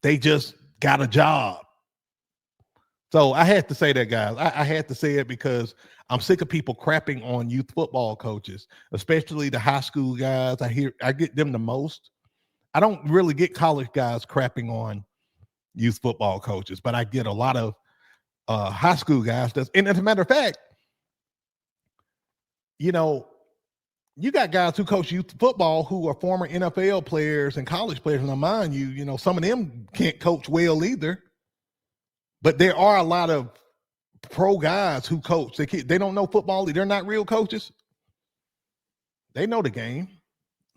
[SPEAKER 1] They just got a job. So I had to say that, guys. I had to say it because I'm sick of people crapping on youth football coaches, especially the high school guys. I get them the most. I don't really get college guys crapping on youth football coaches, but I get a lot of high school guys. And as a matter of fact, you got guys who coach youth football who are former NFL players and college players. And mind you, some of them can't coach well either. But there are a lot of pro guys who coach. They don't know football. They're not real coaches. They know the game.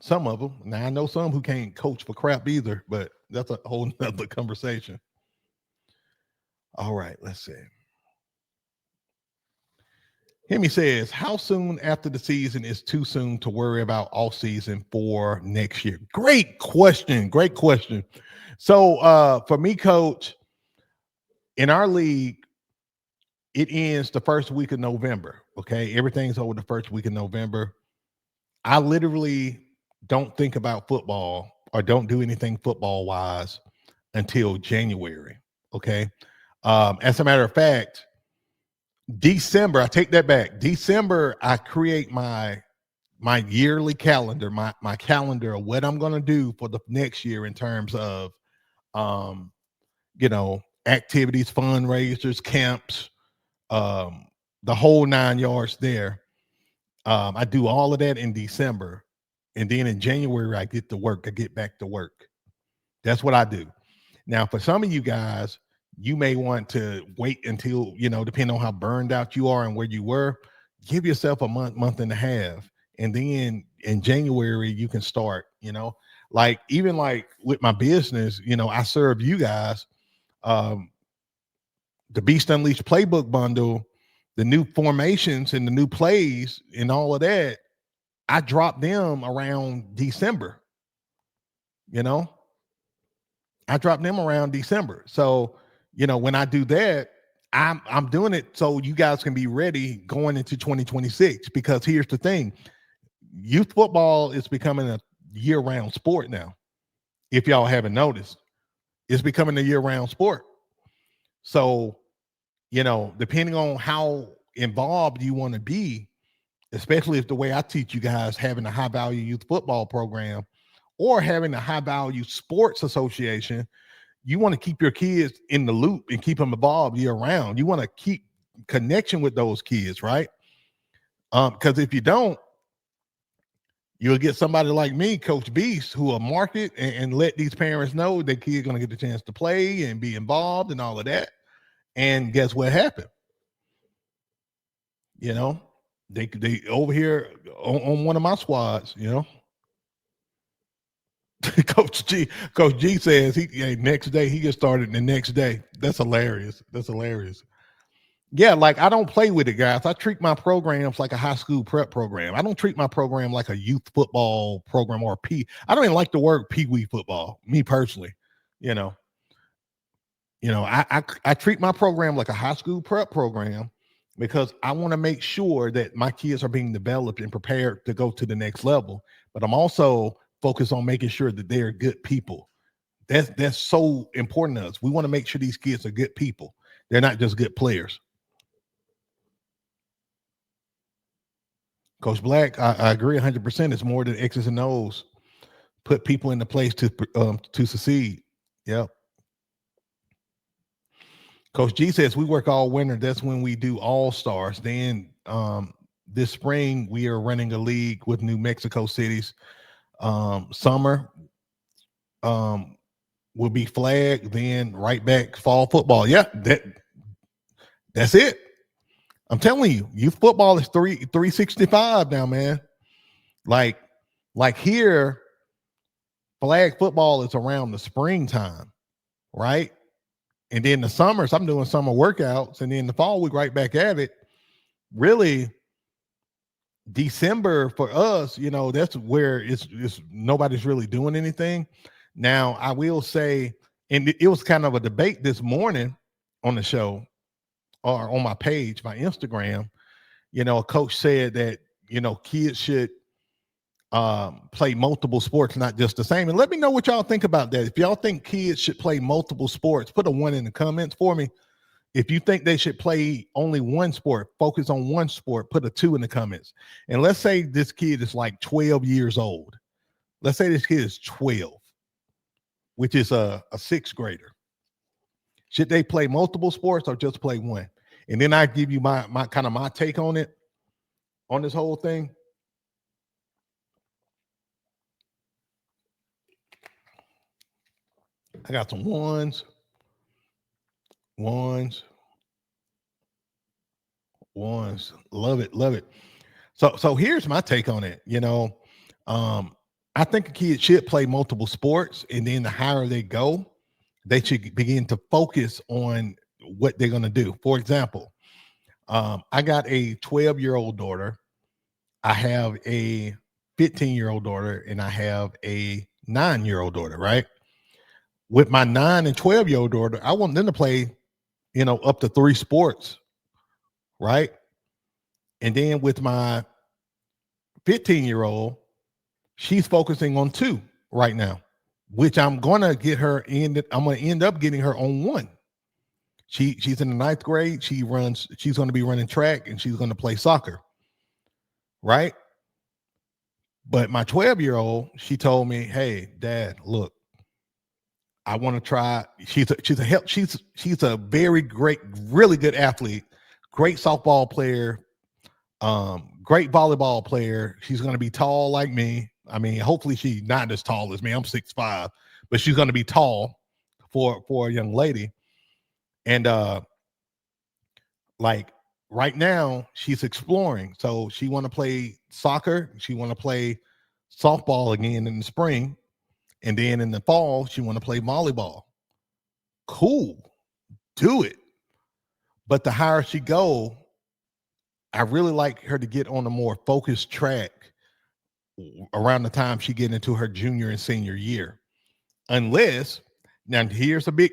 [SPEAKER 1] Some of them. Now, I know some who can't coach for crap either, but that's a whole nother conversation. All right, let's see. Hemi says, how soon after the season is too soon to worry about off season for next year? Great question. Great question. So for me, coach, in our league, it ends the first week of November. Okay. Everything's over the first week of November. I literally don't think about football or don't do anything football wise until January. Okay. As a matter of fact, December, I take that back. December, I create my yearly calendar, my calendar of what I'm going to do for the next year in terms of, activities, fundraisers, camps, the whole 9 yards there. I do all of that in December. And then in January, I get to work. I get back to work. That's what I do. Now, for some of you guys, you may want to wait until, depending on how burned out you are and where you were, give yourself a month and a half. And then in January, you can start, even with my business, I serve you guys. The Beast Unleashed playbook bundle, the new formations and the new plays and all of that, I dropped them around December. I dropped them around December. So, when I do that, I'm doing it so you guys can be ready going into 2026. Because here's the thing, youth football is becoming a year-round sport now. If y'all haven't noticed, it's becoming a year-round sport. So, depending on how involved you want to be, especially if the way I teach you guys, having a high-value youth football program or having a high-value sports association, you want to keep your kids in the loop and keep them involved year-round. You want to keep connection with those kids, right? Because if you don't, you'll get somebody like me, Coach Beast, who will market and let these parents know their kid's going to get the chance to play and be involved and all of that. And guess what happened? They over here on one of my squads, Coach G says next day he gets started the next day. That's hilarious. Yeah, like I don't play with it, guys. I treat my programs like a high school prep program. I don't treat my program like a youth football program or I don't even like the word pee wee football. Me personally, you know, I treat my program like a high school prep program because I want to make sure that my kids are being developed and prepared to go to the next level. But I'm also focused on making sure that they're good people. That's so important to us. We want to make sure these kids are good people. They're not just good players. Coach Black, I agree 100%. It's more than X's and O's. Put people in the place to succeed. Yep. Coach G says we work all winter. That's when we do all stars. Then this spring we are running a league with New Mexico cities. Summer will be flag. Then right back fall football. Yeah, that's it. I'm telling you, youth football is 365 now, man. Like here, flag football is around the springtime, right? And then the summers, I'm doing summer workouts, and then the fall we right back at it. Really, December for us, that's where it's nobody's really doing anything. Now, I will say, and it was kind of a debate this morning on the show or on my page, my Instagram. A coach said that kids should play multiple sports, not just the same. And let me know what y'all think about that. If y'all think kids should play multiple sports, put a 1 in the comments for me. If you think they should play only one sport, focus on one sport, put a 2 in the comments. And let's say this kid is like 12 years old. Let's say this kid is 12, which is a 6th grader. Should they play multiple sports or just play one? And then I give you my kind of my take on it, on this whole thing. I got some ones. Love it. So here's my take on it. I think a kid should play multiple sports, and then the higher they go, they should begin to focus on what they're going to do. For example, I got a 12-year-old daughter. I have a 15-year-old daughter, and I have a 9-year-old daughter, right? With my 9 and 12-year-old daughter, I want them to play, up to 3 sports, right? And then with my 15-year-old, she's focusing on 2 right now, which I'm going to get her in. I'm going to end up getting her on 1. She's in the 9th grade. She's going to be running track, and she's going to play soccer, right? But my 12-year-old, she told me, "Hey, Dad, look, I want to try." She's a very great, really good athlete, great softball player, great volleyball player. She's going to be tall like me. I mean, hopefully she's not as tall as me. I'm 6'5", but she's going to be tall for a young lady. And like right now, she's exploring. So she want to play soccer. She want to play softball again in the spring. And then in the fall, she want to play volleyball. Cool. Do it. But the higher she go, I really like her to get on a more focused track around the time she get into her junior and senior year. Unless, now here's a big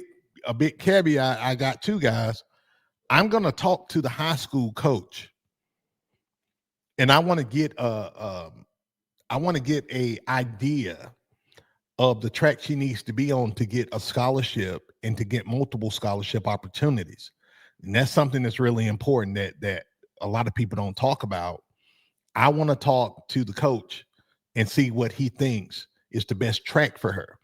[SPEAKER 1] caveat I got too, guys. I'm going to talk to the high school coach, and I want to get a idea of the track she needs to be on to get a scholarship and to get multiple scholarship opportunities. And that's something that's really important that a lot of people don't talk about. I want to talk to the coach and see what he thinks is the best track for her.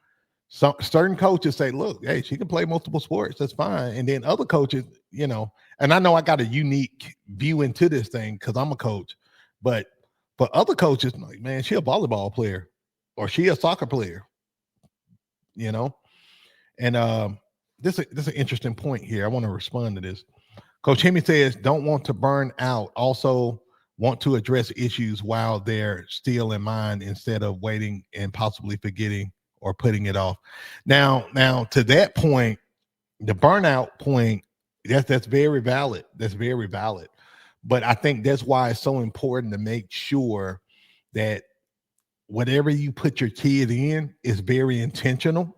[SPEAKER 1] So certain coaches say, look, hey, she can play multiple sports. That's fine. And then other coaches, and I know I got a unique view into this thing because I'm a coach, but for other coaches, like, man, she a volleyball player or she a soccer player, And this is an interesting point here. I want to respond to this. Coach Hemi says, don't want to burn out. Also want to address issues while they're still in mind instead of waiting and possibly forgetting or putting it off. Now to that point, the burnout point, That's very valid. That's very valid. But I think that's why it's so important to make sure that whatever you put your kid in is very intentional.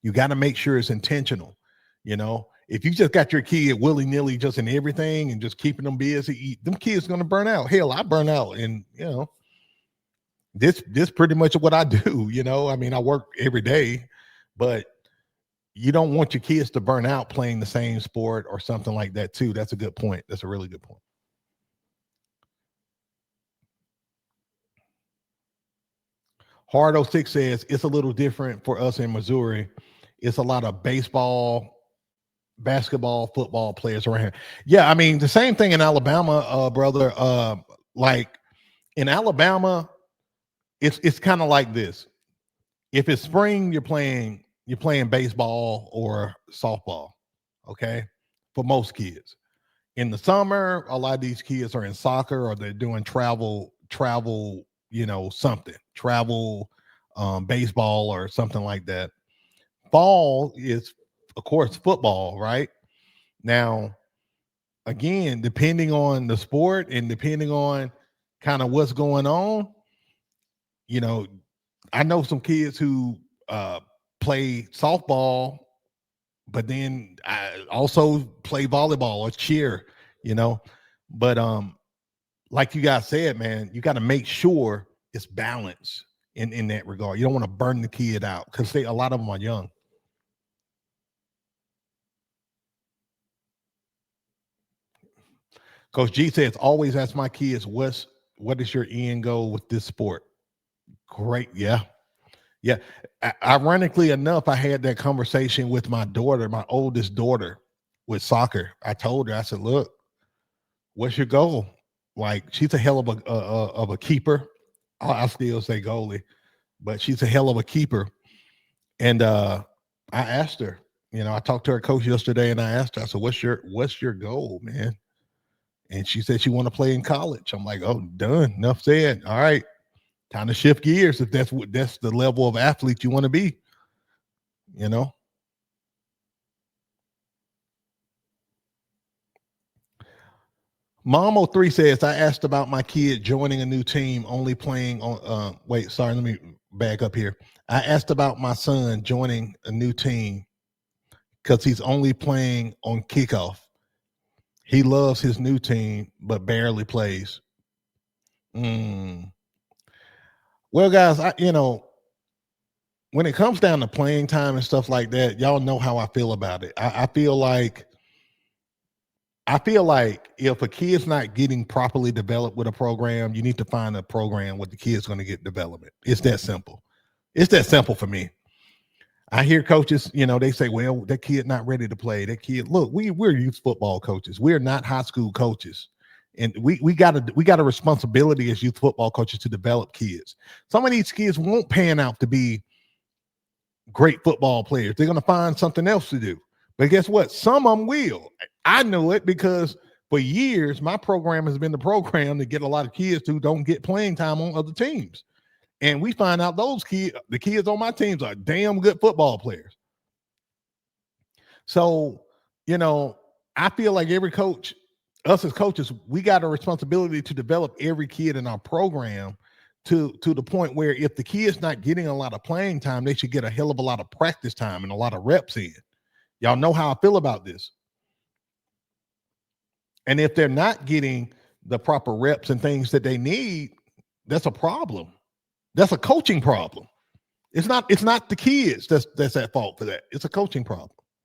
[SPEAKER 1] You got to make sure it's intentional. You know, if you just got your kid willy-nilly just in everything and just keeping them busy, them kids going to burn out. Hell, I burn out. And, you know, this pretty much what I do. You know, I mean, I work every day, but you don't want your kids to burn out playing the same sport or something like that too. That's a good point. That's a really good point. Hard 06 says it's a little different for us in Missouri. It's a lot of baseball, basketball, football players around here. Yeah, I mean the same thing in Alabama, brother. Like in Alabama, it's kind of like this. If it's spring, you're playing baseball or softball, okay? For most kids. In the summer, a lot of these kids are in soccer or they're doing travel, you know, something, travel, baseball or something like that. Fall is, of course, football, right? Now, again, depending on the sport and depending on kind of what's going on, you know, I know some kids who play softball, but then I also play volleyball or cheer, you know. But like you guys said, man, you got to make sure it's balanced in that regard. You don't want to burn the kid out because a lot of them are young. Coach G says, always ask my kids, what is your end goal with this sport? Great. Yeah. Yeah. Ironically enough, I had that conversation with my daughter, my oldest daughter, with soccer. I told her, I said, look, what's your goal? Like, she's a hell of a keeper. I still say goalie, but she's a hell of a keeper. And I asked her, you know, I talked to her coach yesterday and I asked her, I said, what's your goal, man? And she said she want to play in college. I'm like, oh, done. Enough said. All right. Time to shift gears if that's the level of athlete you want to be, you know. Mom03 says, I asked about my kid joining a new team, only playing on wait, sorry, let me back up here. I asked about my son joining a new team because he's only playing on kickoff. He loves his new team, but barely plays. Well, guys, you know, when it comes down to playing time and stuff like that, y'all know how I feel about it. I feel like if a kid's not getting properly developed with a program, you need to find a program where the kid's going to get development. It's that simple. It's that simple for me. I hear coaches, you know, they say, well, that kid not ready to play. That kid, look, we're youth football coaches. We're not high school coaches. And we got a responsibility as youth football coaches to develop kids. Some of these kids won't pan out to be great football players. They're going to find something else to do. But guess what? Some of them will. I know it because for years, my program has been the program to get a lot of kids who don't get playing time on other teams. And we find out those kids, the kids on my teams are damn good football players. So, you know, I feel like every coach, us as coaches, we got a responsibility to develop every kid in our program to the point where if the kid's not getting a lot of playing time, they should get a hell of a lot of practice time and a lot of reps in. Y'all know how I feel about this. And if they're not getting the proper reps and things that they need, that's a problem. That's a coaching problem. It's not the kids that's at fault for that. It's a coaching problem.